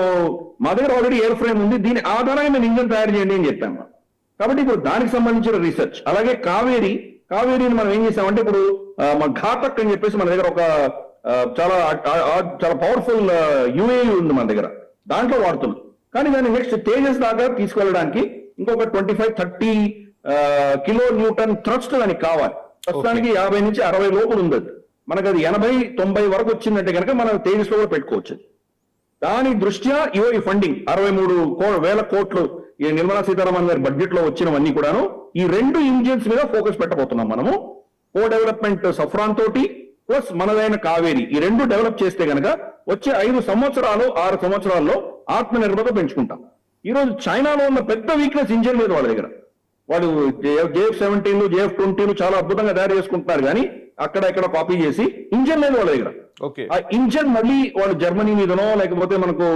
మా దగ్గర ఆల్రెడీ ఎయిర్ ఫ్రేమ్ ఉంది, దీని ఆధారంగా మేము ఇంజిన్ తయారు చేయండి అని చెప్పాము. కాబట్టి ఇప్పుడు దానికి సంబంధించిన రీసెర్చ్, అలాగే కావేరీని మనం ఏం చేసామంటే, ఇప్పుడు మన ఘాతక్ అని చెప్పేసి మన దగ్గర ఒక చాలా పవర్ఫుల్ యుఏఈ ఉంది మన దగ్గర, దాంట్లో వాడుతున్నాం. కానీ దాన్ని నెక్స్ట్ తేజస్ దాకా తీసుకెళ్ళడానికి ఇంకొక 25-30 కిలో న్యూటన్ థ్రస్ట్ దానికి కావాలి. ప్రస్తుతానికి 50 నుంచి 60 లోపల ఉంది. మనకు అది 80-90 వరకు వచ్చిందంటే కనుక మనం తేజస్ లో కూడా పెట్టుకోవచ్చు. దాని దృష్ట్యా ఈ ఫండింగ్ 63,000 కోట్లు ఈ నిర్మలా సీతారామన్ గారి బడ్జెట్ లో వచ్చినవన్నీ కూడాను ఈ 2 ఇంజిన్స్ మీద ఫోకస్ పెట్టబోతున్నాం. మనము కో డెవలప్మెంట్ సఫ్రాన్ తోటి ప్లస్ మనదైన కావేరి, ఈ 2 డెవలప్ చేస్తే కనుక వచ్చే 5 సంవత్సరాలు 6 సంవత్సరాల్లో ఆత్మ నిర్భరత పెంచుకుంటాం. ఈ రోజు చైనాలో ఉన్న పెద్ద వీక్నెస్ ఇంజిన్ లేదు వాళ్ళ దగ్గర. వాళ్ళు JF-17 JF-20 చాలా అద్భుతంగా తయారు చేసుకుంటున్నారు, కానీ అక్కడ ఇక్కడ కాపీ చేసి ఇంజిన్ లేదు వాళ్ళ దగ్గర. ఆ ఇంజిన్ మళ్ళీ వాళ్ళు జర్మనీ మీదనో లేకపోతే మనకు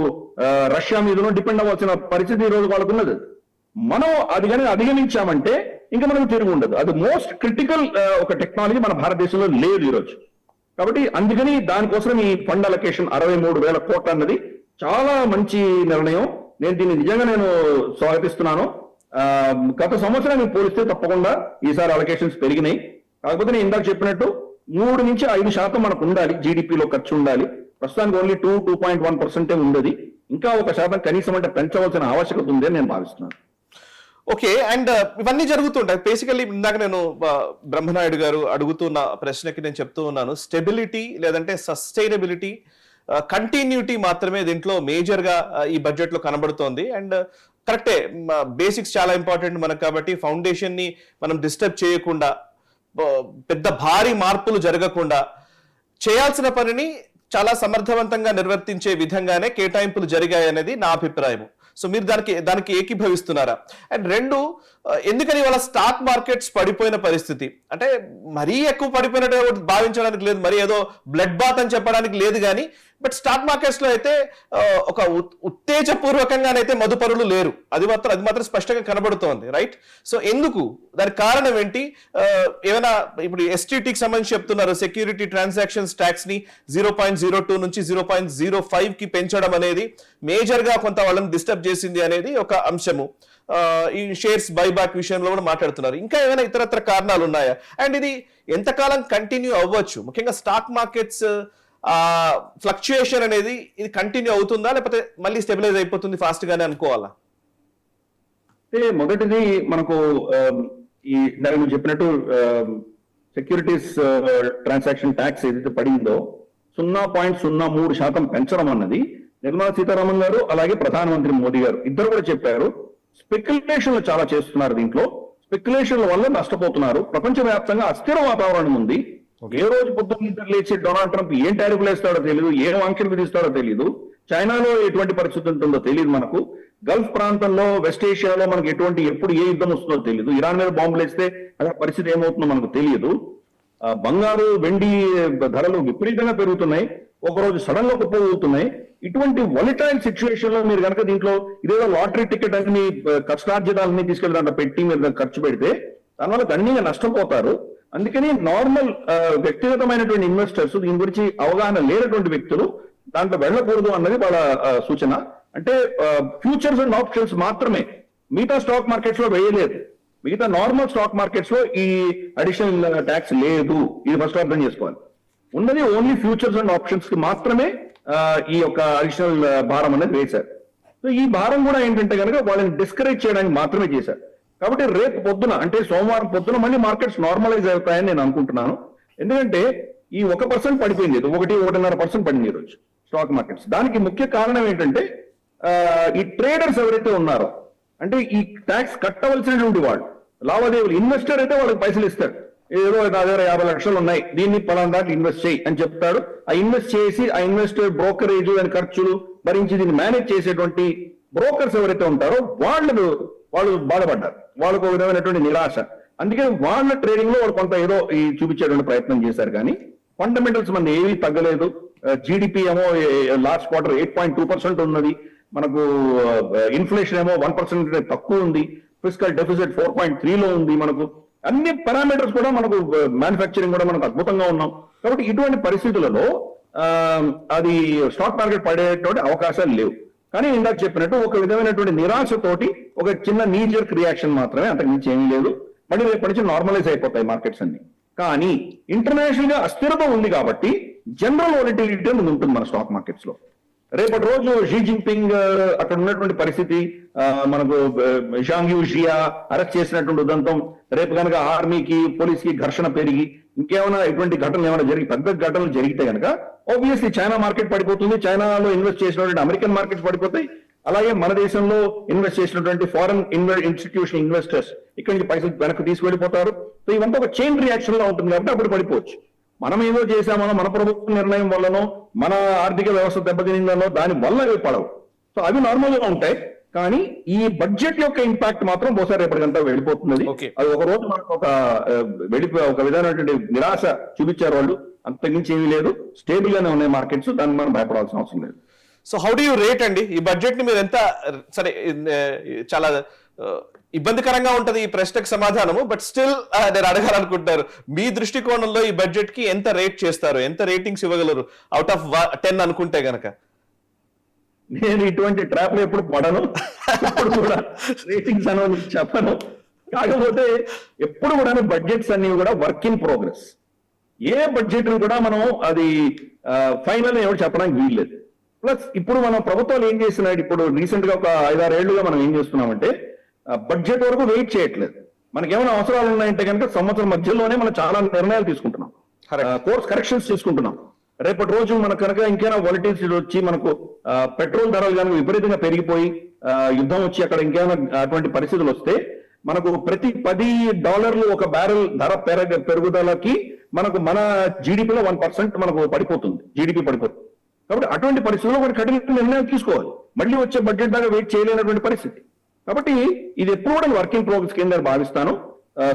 రష్యా మీదనో డిపెండ్ అవ్వాల్సిన పరిస్థితి ఈ రోజు వాళ్ళకున్నది. మనం అది కానీ అధిగమించామంటే ఇంకా మనకు తిరిగి ఉండదు. అది మోస్ట్ క్రిటికల్ ఒక టెక్నాలజీ మన భారతదేశంలో లేదు ఈరోజు. కాబట్టి అందుకని దానికోసం ఈ ఫండ్ అలొకేషన్ 63,000 కోట్లు అన్నది చాలా మంచి నిర్ణయం. నేను దీన్ని నిజంగా స్వాగతిస్తున్నాను. గత సంవత్సరానికి పోలిస్తే తప్పకుండా ఈసారి అలొకేషన్స్ పెరిగినాయి. కాకపోతే నేను ఇందాక చెప్పినట్టు 3 నుంచి 5% మనకు ఉండాలి, జీడిపిలో ఖర్చు ఉండాలి. ప్రస్తుతానికి ఓన్లీ 2.1% ఉండదు. ఇంకా 1% కనీసం అంటే పెంచవలసిన ఆవశ్యకత ఉంది అని నేను భావిస్తున్నాను. ఓకే, అండ్ ఇవన్నీ జరుగుతుంటాయి. బేసికల్లీ ఇందాక నేను బ్రహ్మనాయుడు గారు అడుగుతున్న ప్రశ్నకి నేను చెప్తూ ఉన్నాను, స్టెబిలిటీ లేదంటే సస్టైనబిలిటీ, కంటిన్యూటీ మాత్రమే దీంట్లో మేజర్ గా ఈ బడ్జెట్ లో కనబడుతోంది. అండ్ కరెక్టే, బేసిక్స్ చాలా ఇంపార్టెంట్ మనకు. కాబట్టి ఫౌండేషన్ ని మనం డిస్టర్బ్ చేయకుండా, పెద్ద భారీ మార్పులు జరగకుండా చేయాల్సిన పనిని చాలా సమర్థవంతంగా నిర్వర్తించే విధంగానే కేటాయింపులు జరిగాయి అనేది నా అభిప్రాయం. సో మీరు దానికి ఏకీభవిస్తున్నారా? అండ్ 2, ఎందుకని వాళ్ళ స్టాక్ మార్కెట్స్ పడిపోయిన పరిస్థితి అంటే మరీ ఎక్కువ పడిపోయినట్టు భావించడానికి లేదు, మరి ఏదో బ్లడ్ బాత్ అని చెప్పడానికి లేదు. కానీ బట్ స్టాక్ మార్కెట్స్ లో అయితే ఒక ఉత్తేజపూర్వకంగానైతే మదుపరులు లేరు, అది మాత్రం స్పష్టంగా కనబడుతోంది, రైట్? సో ఎందుకు, దానికి కారణం ఏంటి? ఏమైనా ఇప్పుడు STTకి సంబంధించి చెప్తున్నారు, సెక్యూరిటీ ట్రాన్సాక్షన్స్ ట్యాక్స్ ని 0.02 నుంచి 0.05 కి పెంచడం అనేది మేజర్ గా కొంత వాళ్ళని డిస్టర్బ్ చేసింది అనేది ఒక అంశము. ఈ షేర్స్ బైబ్యాక్ విషయంలో కూడా మాట్లాడుతున్నారు. ఇంకా ఏమైనా ఇతరత్ర కారణాలు ఉన్నాయా? అండ్ ఇది ఎంతకాలం కంటిన్యూ అవ్వచ్చు? ముఖ్యంగా స్టాక్ మార్కెట్స్ ఫ్లక్చుయేషన్ అనేది ఇది కంటిన్యూ అవుతుందా, లేకపోతే మళ్ళీ స్టెబిలైజ్ అయిపోతుంది ఫాస్ట్ గానే అనుకోవాలా? మొదటిది మనకు ఈ నేను చెప్పినట్టు సెక్యూరిటీస్ ట్రాన్సాక్షన్ ట్యాక్స్ ఏదైతే పడిందో 0.03% పెంచడం అన్నది నిర్మలా సీతారామన్ గారు అలాగే ప్రధానమంత్రి మోదీ గారు ఇద్దరు కూడా చెప్పారు. స్పెక్యులేషన్లు చాలా చేస్తున్నారు, దీంట్లో స్పెక్యులేషన్ల వల్ల నష్టపోతున్నారు. ప్రపంచవ్యాప్తంగా అస్థిర వాతావరణం ఉంది. ఏ రోజు పొద్దున్న నిద్ర లేచి డొనాల్డ్ ట్రంప్ ఏం టారిఫ్లు వేస్తాడో తెలియదు, ఏం ఆంక్షలు విధిస్తాడో తెలియదు. చైనాలో ఎటువంటి పరిస్థితి ఉంటుందో తెలియదు మనకు. గల్ఫ్ ప్రాంతంలో వెస్ట్ ఏషియాలో మనకు ఎప్పుడు ఏ యుద్ధం వస్తుందో తెలియదు. ఇరాన్ మీద బాంబులు వేస్తే అదే పరిస్థితి ఏమవుతుందో మనకు తెలియదు. బంగారు వెండి ధరలు విపరీతంగా పెరుగుతున్నాయి, ఒకరోజు సడన్ గా కుప్పగలుగుతున్నాయి. ఇటువంటి వొలటైల్ సిచ్యువేషన్ లో మీరు కనుక దీంట్లో ఇదేదో లాటరీ టికెట్ అని కష్టార్జితాలని తీసుకెళ్లి దాంట్లో పెట్టి మీరు ఖర్చు పెడితే దానివల్ల గణనీయంగా నష్టపోతారు. అందుకని నార్మల్ వ్యక్తిగతమైనటువంటి ఇన్వెస్టర్స్, దీని గురించి అవగాహన లేనటువంటి వ్యక్తులు దాంట్లో వెళ్ళకూడదు అన్నది వాళ్ళ సూచన. అంటే ఫ్యూచర్స్ అండ్ ఆప్షన్స్ మాత్రమే, మిగతా స్టాక్ మార్కెట్స్ లో వేయలేదు. మిగతా నార్మల్ స్టాక్ మార్కెట్స్ లో ఈ అడిషనల్ ట్యాక్స్ లేదు. ఇది ఫస్ట్ అర్థం చేసుకోవాలి. ఉన్నది ఓన్లీ ఫ్యూచర్స్ అండ్ ఆప్షన్స్ కి మాత్రమే ఈ యొక్క అడిషనల్ భారం అనేది వేశారు. సో ఈ భారం కూడా ఏంటంటే కనుక వాళ్ళని డిస్కరేజ్ చేయడానికి మాత్రమే చేశారు. కాబట్టి రేపు పొద్దున అంటే సోమవారం పొద్దున మళ్ళీ మార్కెట్స్ నార్మలైజ్ అవుతాయని నేను అనుకుంటున్నాను. ఎందుకంటే ఈ 1% పడిపోయింది, 1.5% పడింది ఈ రోజు స్టాక్ మార్కెట్స్. దానికి ముఖ్య కారణం ఏంటంటే ఈ ట్రేడర్స్ ఎవరైతే ఉన్నారో, అంటే ఈ ట్యాక్స్ కట్టవలసినటువంటి వాళ్ళు, లావాదేవీలు, ఇన్వెస్టర్ అయితే వాళ్ళకి పైసలు ఇస్తాడు. ఏదో నా దగ్గర 50 లక్షలు ఉన్నాయి, దీన్ని పలానా దాంట్లో ఇన్వెస్ట్ చేయి అని చెప్తాడు. ఆ ఇన్వెస్ట్ చేసి ఆ ఇన్వెస్టర్ బ్రోకరేజ్ అని ఖర్చులు భరించి దీన్ని మేనేజ్ చేసేటువంటి బ్రోకర్స్ ఎవరైతే ఉంటారో వాళ్ళు బాధపడ్డారు. వాళ్ళకు ఒక విధమైనటువంటి నిరాశ. అందుకే వాళ్ళ ట్రేడింగ్ లో వాళ్ళు కొంత ఏదో ఈ చూపించేటువంటి ప్రయత్నం చేశారు. కానీ ఫండమెంటల్స్ మన ఏమీ తగ్గలేదు. జీడిపి ఏమో లాస్ట్ క్వార్టర్ 8.2% ఉన్నది. మనకు ఇన్ఫ్లేషన్ ఏమో 1% తక్కువ ఉంది. ఫిస్కల్ డెఫిసిట్ 4.3 ఉంది. మనకు అన్ని పారామీటర్స్ కూడా మనకు మ్యానుఫ్యాక్చరింగ్ కూడా మనకు అద్భుతంగా ఉన్నాం. కాబట్టి ఇటువంటి పరిస్థితులలో అది స్టాక్ మార్కెట్ పడేటువంటి అవకాశాలు లేవు. కానీ ఇందాక చెప్పినట్టు ఒక విధమైనటువంటి నిరాశతోటి ఒక చిన్న నీజర్క్ రియాక్షన్ మాత్రమే, అంతకు మించి ఏమీ లేదు. మళ్ళీ రేపటి నుంచి నార్మలైజ్ అయిపోతాయి మార్కెట్స్ అన్ని. కానీ ఇంటర్నేషనల్ గా అస్థిరత ఉంది కాబట్టి జనరల్ వాలిటిలిటీ ఉంటుంది మన స్టాక్ మార్కెట్స్ లో. రేపటి రోజు షీ జిన్పింగ్ అక్కడ ఉన్నటువంటి పరిస్థితి, మనకు షాంగ్ యూ షియా అరెస్ట్ చేసినటువంటి ఉదంతం, రేపు కనుక ఆర్మీకి పోలీస్ కి ఘర్షణ పెరిగి ఇంకేమైనా ఇటువంటి ఘటనలు ఏమైనా జరిగి పెద్ద ఘటనలు జరిగితే కనుక ఆబ్వియస్లీ చైనా మార్కెట్ పడిపోతుంది. చైనాలో ఇన్వెస్ట్ చేసినటువంటి అమెరికన్ మార్కెట్స్ పడిపోతాయి. అలాగే మన దేశంలో ఇన్వెస్ట్ చేసినటువంటి ఫారెన్ ఇన్స్టిట్యూషన్ ఇన్వెస్టర్స్ ఇక్కడి నుంచి పైసలు వెనక్కి తీసుకెళ్లిపోతారు. సో ఇవంతా ఒక చైన్ రియాక్షన్ లా ఉంటుంది కాబట్టి అప్పుడు పడిపోవచ్చు. మనం ఏదో చేశామనో, మన ప్రభుత్వ నిర్ణయం వల్లనో, మన ఆర్థిక వ్యవస్థ దెబ్బతినిందనో దాని వల్ల అవి పడవు. సో అవి నార్మల్ గా ఉంటాయి. కానీ ఈ బడ్జెట్ యొక్క ఇంపాక్ట్ మాత్రం బహుశా రేపటికంతా వెళ్ళిపోతున్నది. అది ఒక రోజు మనకు ఒక విధమైనటువంటి నిరాశ చూపించారు వాళ్ళు. అంతకుమించి ఏమీ లేదు, స్టేబుల్ గానే ఉన్నాయి మార్కెట్స్. దాన్ని మనం భయపడాల్సిన అవసరం లేదు. So how do you rate అండి ఈ బడ్జెట్ ని? మీరు ఎంత, సరే చాలా ఇబ్బందికరంగా ఉంటది ఈ ప్రశ్నకు సమాధానము, బట్ స్టిల్ నేను అడగాలనుకుంటున్నారు, మీ దృష్టికోణంలో ఈ బడ్జెట్ కి ఎంత రేట్ చేస్తారు, ఎంత రేటింగ్స్ ఇవ్వగలరు అవుట్ ఆఫ్ 10 అనుకుంటే గనక? నేను ఇటువంటి ట్రాప్ ఎప్పుడు పడను, ఎప్పుడు కూడా రేటింగ్స్ అని చెప్పను. కాకపోతే ఎప్పుడు కూడా బడ్జెట్స్ అన్ని కూడా work in progress. A budget కూడా మనం అది ఫైనల్ ఎవరు చెప్పడానికి వీల్లేదు. ప్లస్ ఇప్పుడు మన ప్రభుత్వాలు ఏం చేస్తున్నాయి, ఇప్పుడు రీసెంట్ గా ఒక 5-6 ఏళ్లుగా మనం ఏం చేస్తున్నామంటే బడ్జెట్ వరకు వెయిట్ చేయట్లేదు. మనకి ఏమైనా అవసరాలు ఉన్నాయంటే కనుక సంవత్సరం మధ్యలోనే మనం చాలా నిర్ణయాలు తీసుకుంటున్నాం, కోర్స్ కరెక్షన్స్ తీసుకుంటున్నాం. రేపటి రోజు మనకు కనుక ఇంకైనా వాలిటిలిటీ వచ్చి మనకు పెట్రోల్ ధరలు కనుక విపరీతంగా పెరిగిపోయి యుద్ధం వచ్చి అక్కడ ఇంకేమైనా అటువంటి పరిస్థితులు వస్తే మనకు ప్రతి $10 ఒక బ్యారెల్ ధర పెరుగుదలకి మనకు మన జీడిపిలో 1% మనకు పడిపోతుంది, జీడిపి పడిపోతుంది. కాబట్టి అటువంటి పరిస్థితుల్లో ఒకటి కఠిన నిర్ణయాలు తీసుకోవాలి. మళ్ళీ వచ్చే బడ్జెట్ దాకా వెయిట్ చేయలేనటువంటి పరిస్థితి. కాబట్టి ఇది ఎప్పుడు కూడా వర్క్ ఇన్ ప్రోగ్రెస్ కింద భావిస్తాను.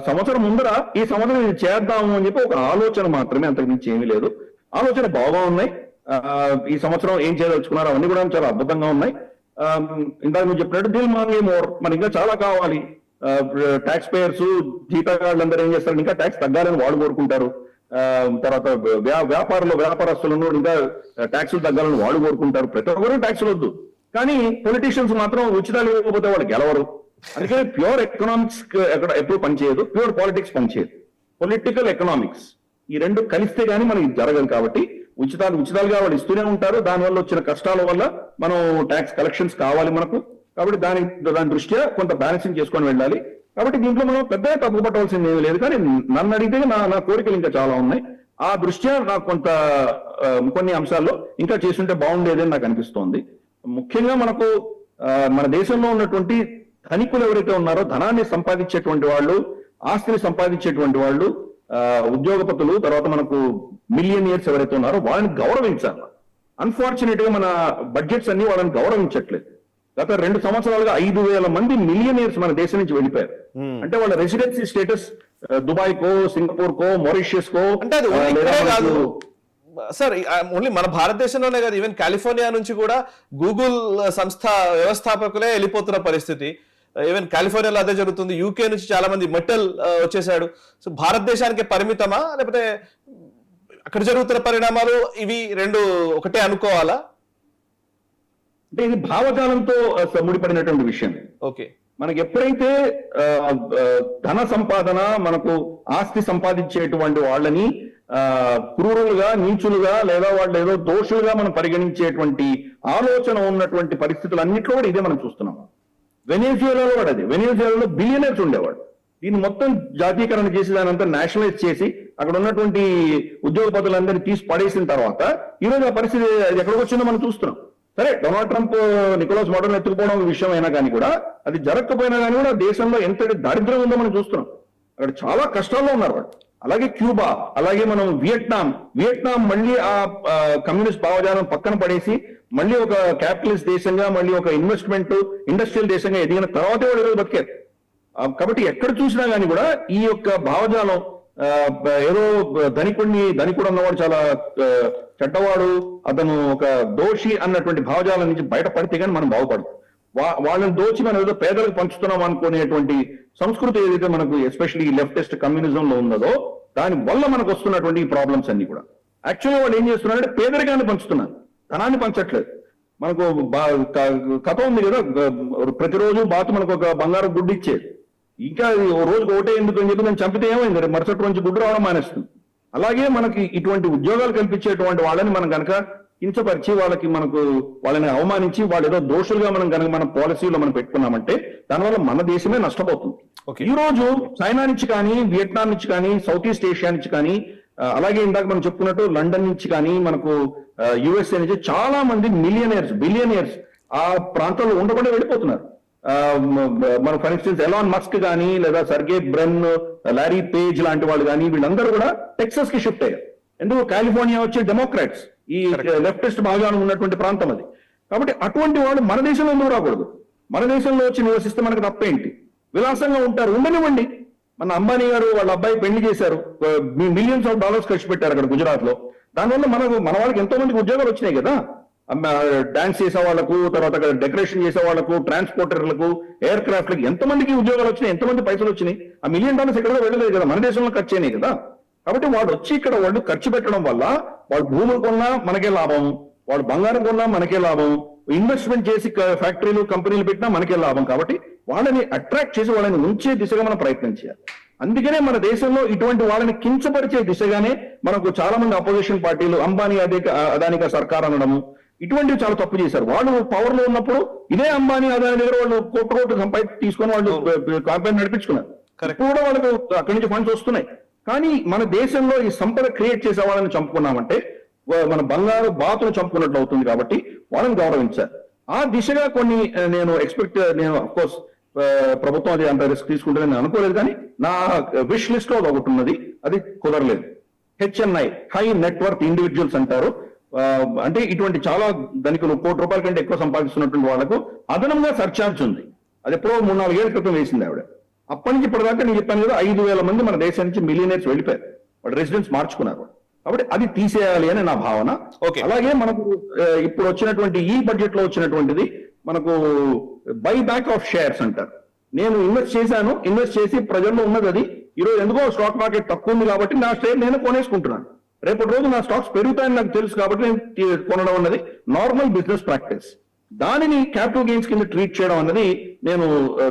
సంవత్సరం ముందర ఈ సంవత్సరం ఇది చేద్దాము అని చెప్పి ఒక ఆలోచన మాత్రమే, అంతకు మించి ఏమీ లేదు. ఆలోచన బాగా ఉన్నాయి. ఈ సంవత్సరం ఏం చేయదలుచుకున్నారు అవన్నీ కూడా చాలా అద్భుతంగా ఉన్నాయి. ఇందాక మీరు చెప్పినట్టు దిల్ మాంగే మోర్, మనకి ఇంకా చాలా కావాలి. ట్యాక్స్ పేయర్స్, జీతగాళ్ళందరూ ఏం చేస్తారు, ఇంకా ట్యాక్స్ తగ్గాలని వాళ్ళు కోరుకుంటారు. తర్వాత వ్యాపారస్తులను ఇంకా ట్యాక్సులు తగ్గాలని వాళ్ళు కోరుకుంటారు. ప్రతి ఒక్కరు ట్యాక్సులు వద్దు, కానీ పొలిటీషియన్స్ మాత్రం ఉచితాలు ఇవ్వకపోతే వాళ్ళు గెలవరు. అందుకని ప్యూర్ ఎకనామిక్స్ ఎప్పుడు పనిచేయదు, ప్యూర్ పాలిటిక్స్ పనిచేయదు. పొలిటికల్ ఎకనామిక్స్ ఈ రెండు కలిస్తే గానీ మనకి జరగదు. కాబట్టి ఉచితాలుగా వాళ్ళు ఇస్తూనే ఉంటారు. దానివల్ల వచ్చిన కష్టాల వల్ల మనం ట్యాక్స్ కలెక్షన్స్ కావాలి మనకు. కాబట్టి దాని దృష్ట్యా కొంత బ్యాలెన్సింగ్ చేసుకొని వెళ్ళాలి. కాబట్టి దీంట్లో మనం పెద్దగా తప్పు పట్టవలసింది ఏమీ లేదు. కానీ నన్ను అడిగితే నా కోరికలు ఇంకా చాలా ఉన్నాయి. ఆ దృష్ట్యా నాకు కొన్ని అంశాల్లో ఇంకా చేస్తుంటే బాగుండేదని నాకు అనిపిస్తోంది. ముఖ్యంగా మనకు మన దేశంలో ఉన్నటువంటి ధనికులు ఎవరైతే ఉన్నారో, ధనాన్ని సంపాదించేటువంటి వాళ్ళు, ఆస్తిని సంపాదించేటువంటి వాళ్ళు, ఉద్యోగపతులు, తర్వాత మనకు మిలియనియర్స్ ఎవరైతే ఉన్నారో వాళ్ళని గౌరవించాలి. అన్ఫార్చునేట్ గా మన బడ్జెట్స్ అన్ని వాళ్ళని గౌరవించట్లేదు. గత 2 సంవత్సరాలుగా 5,000 మంది మిలియనియర్స్ మన దేశం నుంచి వెళ్ళిపోయారు. అంటే వాళ్ళ రెసిడెన్సీ స్టేటస్ దుబాయ్ కో, సింగపూర్ కో, మారిషియస్ కో, అంటే అది సార్ ఓన్లీ మన భారతదేశంలోనే కాదు, ఈవెన్ కాలిఫోర్నియా నుంచి కూడా గూగుల్ సంస్థ వ్యవస్థాపకులే వెళ్ళిపోతున్న పరిస్థితి. ఈవెన్ కాలిఫోర్నియాలో అదే జరుగుతుంది. యూకే నుంచి చాలా మంది మెటల్ వచ్చేసాడు. సో భారతదేశానికి పరిమితమా, లేకపోతే అక్కడ జరుగుతున్న పరిణామాలు ఇవి రెండు ఒకటే అనుకోవాలా? అంటే ఇది భావజాలంతో ముడిపడినటువంటి విషయం. ఓకే, మనకి ఎప్పుడైతే ధన సంపాదన, మనకు ఆస్తి సంపాదించేటువంటి వాళ్ళని క్రూరులుగా, నీచులుగా, లేదా వాళ్ళు ఏదో దోషులుగా మనం పరిగణించేటువంటి ఆలోచన ఉన్నటువంటి పరిస్థితులు అన్నింటిలో కూడా ఇదే మనం చూస్తున్నాం. వెనిజులాలో కూడా అదే. వెనిజులాలో బిలియనర్స్ ఉండేవాడు. దీన్ని మొత్తం జాతీయకరణ చేసి దానంతా నేషనలైజ్ చేసి అక్కడ ఉన్నటువంటి ఉద్యోగ పదవులందరినీ తీసి పడేసిన తర్వాత ఈరోజు ఆ పరిస్థితి అది ఎక్కడికి వచ్చిందో మనం చూస్తున్నాం. సరే, డొనాల్డ్ ట్రంప్ నికోలస్ మోడోని ఎత్తుకుపోవడం విషయం అయినా కానీ కూడా, అది జరగకపోయినా కానీ కూడా దేశంలో ఎంతటి దారిద్ర్యం ఉందో మనం చూస్తున్నాం. అక్కడ చాలా కష్టాల్లో ఉన్నారు వాళ్ళు. అలాగే క్యూబా, అలాగే మనం వియట్నాం మళ్ళీ ఆ కమ్యూనిస్ట్ భావజాలం పక్కన పడేసి మళ్ళీ ఒక క్యాపిటలిస్ట్ దేశంగా, మళ్ళీ ఒక ఇన్వెస్ట్మెంట్ ఇండస్ట్రియల్ దేశంగా ఎదిగిన తర్వాతే వాళ్ళు ఈరోజు బతికారు. కాబట్టి ఎక్కడ చూసినా కానీ కూడా ఈ యొక్క భావజాలం ఏదో ధనికుడు అన్నవాడు చాలా చెడ్డవాడు, అతను ఒక దోషి అన్నటువంటి భావజాలం నుంచి బయటపడితే కానీ మనం బాగుపడతాం. వాళ్ళని దోచి మనం ఏదో పేదలకు పంచుతున్నాం అనుకునేటువంటి సంస్కృతి ఏదైతే మనకు ఎస్పెషల్లీ లెఫ్టిస్ట్ కమ్యూనిజం లో ఉన్నదో దాని వల్ల మనకు వస్తున్నటువంటి ఈ ప్రాబ్లమ్స్ అన్ని కూడా. యాక్చువల్గా వాళ్ళు ఏం చేస్తున్నారంటే పేదరికాన్ని పంచుతున్నారు, ధనాన్ని పంచట్లేదు. మనకు కథ ఉంది కదా, ప్రతిరోజు బాతు మనకు ఒక బంగారు గుడ్డు ఇచ్చేది. ఇంకా ఓ రోజుకి ఒకటే ఎందుకు అని చెప్పి నేను చంపితే ఏమైంది, మరుసటి రోజు గుడ్డు రావడం మానేస్తుంది. అలాగే మనకి ఇటువంటి ఉద్యోగాలు కల్పించేటువంటి వాళ్ళని మనం కనుక కించపరిచి వాళ్ళని అవమానించి వాళ్ళు ఏదో దోషులుగా మనం కనుక మన పాలసీలో మనం పెట్టుకున్నామంటే దానివల్ల మన దేశమే నష్టపోతుంది. ఈ రోజు చైనా నుంచి కానీ, వియట్నాం నుంచి కానీ, సౌత్ ఈస్ట్ ఏషియా నుంచి కానీ, అలాగే ఇందాక మనం చెప్పుకున్నట్టు లండన్ నుంచి కానీ, మనకు యుఎస్ఏ నుంచి చాలా మంది బిలియనియర్స్ ఆ ప్రాంతంలో ఉండకుండా వెళ్ళిపోతున్నారు. మన ఫర్ ఇన్స్టెన్స్ ఎలాన్ మస్క్ కానీ, లేదా సర్గే బ్రెన్, లారీ పేజ్ లాంటి వాళ్ళు కానీ, వీళ్ళందరూ కూడా టెక్సస్ కి షిఫ్ట్ అయ్యారు. ఎందుకు? కాలిఫోర్నియా వచ్చి డెమోక్రాట్స్, ఈ లెఫ్టిస్ట్ భాగాలు ఉన్నటువంటి ప్రాంతం అది. కాబట్టి అటువంటి వాళ్ళు మన దేశంలో ఎందుకు రాకూడదు? మన దేశంలో వచ్చి నివసిస్తే మనకు తప్పేంటి? విలాసంగా ఉంటారు, ఉండనివ్వండి. మన అంబానీ గారు వాళ్ళ అబ్బాయి పెళ్లి చేశారు, మిలియన్స్ ఆఫ్ డాలర్స్ ఖర్చు పెట్టారు అక్కడ గుజరాత్ లో. దానివల్ల మన వాళ్ళకి ఎంతో మందికి ఉద్యోగాలు వచ్చినాయి కదా. డాన్స్ చేసే వాళ్ళకు, తర్వాత డెకరేషన్ చేసే వాళ్ళకు, ట్రాన్స్పోర్టర్లకు, ఎయిర్ క్రాఫ్ట్ లకు ఎంతమందికి ఉద్యోగాలు వచ్చినాయి, ఎంతమంది పైసలు వచ్చినాయి. ఆ $1 మిలియన్ ఎక్కడో వెళ్ళలేదు కదా, మన దేశంలో ఖర్చు అయినాయి కదా. కాబట్టి వాడు వచ్చి ఇక్కడ వాళ్ళు ఖర్చు పెట్టడం వల్ల వాళ్ళు భూములు కొన్నా మనకే లాభం, వాళ్ళు బంగారం కొన్నా మనకే లాభం, ఇన్వెస్ట్మెంట్ చేసి ఫ్యాక్టరీలు కంపెనీలు పెట్టినా మనకే లాభం. కాబట్టి వాళ్ళని అట్రాక్ట్ చేసి వాళ్ళని ఉంచే దిశగా మనం ప్రయత్నం చేయాలి. అందుకనే మన దేశంలో ఇటువంటి వాళ్ళని కించపరిచే దిశగానే మనకు చాలా మంది అపోజిషన్ పార్టీలు అంబానీ అదానిక సర్కార్ అనడము ఇటువంటివి చాలా తప్పు చేశారు. వాళ్ళు పవర్ లో ఉన్నప్పుడు ఇదే అంబానీ అదాని దగ్గర వాళ్ళు కోట్లు తీసుకొని వాళ్ళు క్యాంపెయిన్ నడిపించుకున్నారు. ఇప్పుడు కూడా వాళ్ళకు అక్కడి నుంచి ఫండ్స్ వస్తున్నాయి. కానీ మన దేశంలో ఈ సంపద క్రియేట్ చేసే వాళ్ళని చంపుకున్నామంటే మన బంగారు బాతును చంపుకున్నట్లు అవుతుంది. కాబట్టి వాళ్ళని గౌరవించారు. ఆ దిశగా కొన్ని నేను అఫ్కోర్స్ ప్రభుత్వం అది అంత రిస్క్ తీసుకుంటుందని నేను అనుకోలేదు. కానీ నా విష్ లిస్ట్ లో ఒకటి ఉన్నది, అది కుదరలేదు. HNI, హై నెట్వర్క్ ఇండివిజువల్స్ అంటారు. అంటే ఇటువంటి చాలా ధనికులు, ₹1 కోటి కంటే ఎక్కువ సంపాదిస్తున్నటువంటి వాళ్ళకు అదనంగా సర్చార్జ్ ఉంది. అది ఎప్పుడో 3-4 ఏళ్ల క్రితం వేసింది ఆవిడ. అప్పటి నుంచి ఇప్పటిదాకా నేను చెప్పాను కదా, 5,000 మంది మన దేశం నుంచి మిలియనర్స్ వెళ్ళిపోయారు, వాళ్ళు రెసిడెన్స్ మార్చుకున్నారు. కాబట్టి అది తీసేయాలి అని నా భావన. అలాగే మనకు ఇప్పుడు వచ్చినటువంటి ఈ బడ్జెట్ లో వచ్చినటువంటిది మనకు బై బ్యాక్ ఆఫ్ షేర్స్ అంటారు. నేను ఇన్వెస్ట్ చేసి ప్రజల్లో ఉన్నది అది. ఈరోజు ఎందుకో స్టాక్ మార్కెట్ తక్కువ ఉంది కాబట్టి నా షేర్ నేను కొనేసుకుంటున్నాను. రేపటి రోజు నా స్టాక్స్ పెరుగుతాయని నాకు తెలుసు కాబట్టి నేను కొనడం అన్నది నార్మల్ బిజినెస్ ప్రాక్టీస్. దానిని క్యాపిటల్ గెయిన్స్ కింద ట్రీట్ చేయడం అన్నది నేను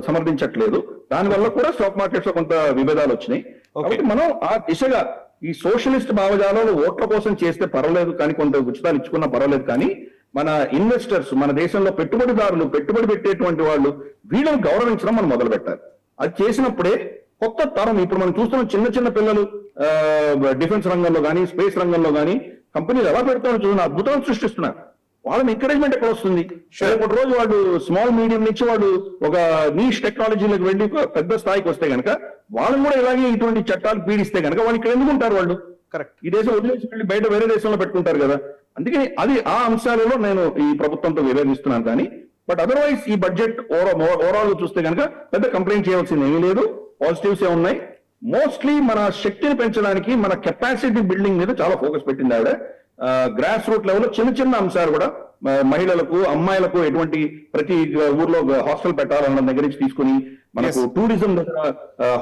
సమర్థించట్లేదు. దానివల్ల కూడా స్టాక్ మార్కెట్స్ లో కొంత విభేదాలు వచ్చినాయి. కాబట్టి మనం ఆ దిశగా ఈ సోషలిస్ట్ భావజాలాలు ఓట్ల కోసం చేస్తే పర్వాలేదు, కానీ కొంత ఉచితాలు ఇచ్చుకున్నా పర్వాలేదు. కానీ మన ఇన్వెస్టర్స్, మన దేశంలో పెట్టుబడిదారులు, పెట్టుబడి పెట్టేటువంటి వాళ్ళు, వీళ్ళని గౌరవించడం మనం మొదలు పెట్టాలి. అది చేసినప్పుడే కొత్త తరం, ఇప్పుడు మనం చూస్తున్న చిన్న పిల్లలు డిఫెన్స్ రంగంలో కానీ, స్పేస్ రంగంలో కానీ కంపెనీలు ఎలా పెడతారో చూసిన అద్భుతాలు సృష్టిస్తున్నారు. వాళ్ళని ఎంకరేజ్మెంట్ ఎక్కడ వస్తుంది? ఒక రోజు వాళ్ళు స్మాల్ మీడియం నుంచి వాళ్ళు ఒక నీష్ టెక్నాలజీలకు వెళ్ళి పెద్ద స్థాయికి వస్తే కనుక వాళ్ళని కూడా ఇలాగే ఇటువంటి చట్టాలు పీడిస్తే కనుక వాళ్ళు ఇక్కడ ఎందుకు ఉంటారు? వాళ్ళు కరెక్ట్ ఈ దేశం వదిలేసి వెళ్ళి బయట వేరే దేశంలో పెట్టుకుంటారు కదా. అందుకని అది ఆ అంశాలలో నేను ఈ ప్రభుత్వంతో విభేదిస్తున్నాను. కానీ బట్ అదర్వైజ్ ఈ బడ్జెట్ ఓవరాల్ చూస్తే కనుక పెద్ద కంప్లైంట్ చేయవలసింది ఏమీ లేదు. పాజిటివ్స్ ఏ ఉన్నాయి. మోస్ట్లీ మన శక్తిని పెంచడానికి, మన కెపాసిటీ బిల్డింగ్ మీద చాలా ఫోకస్ పెట్టింది ఆవిడ. గ్రాస్ రూట్ లెవెల్లో చిన్న అంశాలు కూడా మహిళలకు, అమ్మాయిలకు ఎటువంటి ప్రతి ఊర్లో హాస్టల్ పెట్టాలన్న దగ్గర నుంచి తీసుకుని, మనకు టూరిజం దగ్గర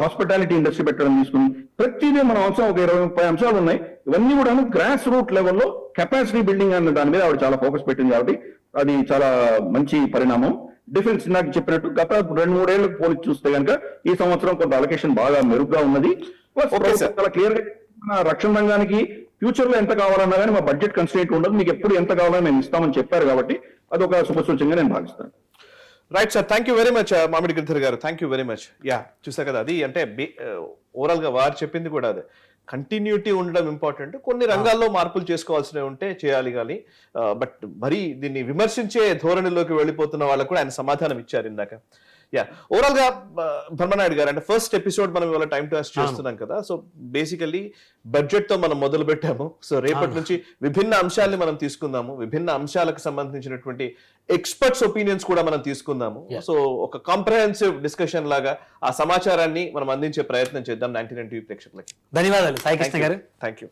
హాస్పిటాలిటీ ఇండస్ట్రీ పెట్టడం తీసుకుని, ప్రతిదీ మన అంశం ఒక 20-30 అంశాలు ఉన్నాయి. ఇవన్నీ కూడా గ్రాస్ రూట్ లెవెల్లో కెపాసిటీ బిల్డింగ్ అన్న దాని మీద ఆవిడ చాలా ఫోకస్ పెట్టింది. కాబట్టి అది చాలా మంచి పరిణామం. డిఫెన్స్ నాకు చెప్పినట్టు గత 2-3 ఏళ్లకు పోలిసి చూస్తే కనుక ఈ సంవత్సరం కొంత అలొకేషన్ బాగా మెరుగ్గా ఉన్నది. చాలా క్లియర్ గా మన రక్షణ రంగానికి ఫ్యూచర్ లో ఎంత కావాలన్నా కానీ మా బడ్జెట్ కన్స్ట్రెయింట్ ఉండదు, మీకు ఎప్పుడు ఎంత కావాలని మేము ఇస్తామని చెప్పారు కాబట్టి అది ఒక శుభసూచనగా నేను భావిస్తాను. Right sir, thank you very much మామిడి గిరిధర్ గారు, thank you very much. Yeah, చూసా కదా, అది అంటే ఓవరాల్ గా వారు చెప్పింది కూడా అదే, కంటిన్యూటీ ఉండడం ఇంపార్టెంట్. కొన్ని రంగాల్లో మార్పులు చేసుకోవాల్సినవి ఉంటే చేయాలి కానీ, బట్ మరీ దీన్ని విమర్శించే ధోరణిలోకి వెళ్ళిపోతున్న వాళ్ళకు కూడా ఆయన సమాధానం ఇచ్చారు ఇందాక. యా, ఓవరాల్ గా బ్రహ్మనాయుడు గారు, అంటే ఫస్ట్ ఎపిసోడ్ మనం ఇవాళ టైం టు చేస్తున్నాం కదా, సో బేసికల్లీ బడ్జెట్ తో మనం మొదలు పెట్టాము. సో రేపటి నుంచి విభిన్న అంశాలని మనం తీసుకుందాము, విభిన్న అంశాలకు సంబంధించినటువంటి ఎక్స్పర్ట్స్ ఒపీనియన్స్ కూడా మనం తీసుకుందాము. సో ఒక కాంప్రహెన్సివ్ డిస్కషన్ లాగా ఆ సమాచారాన్ని మనం అందించే ప్రయత్నం చేద్దాం 99 టీవీ ప్రేక్షకులకి. ధన్యవాదాలు సాయి కృష్ణ గారు. Thank you.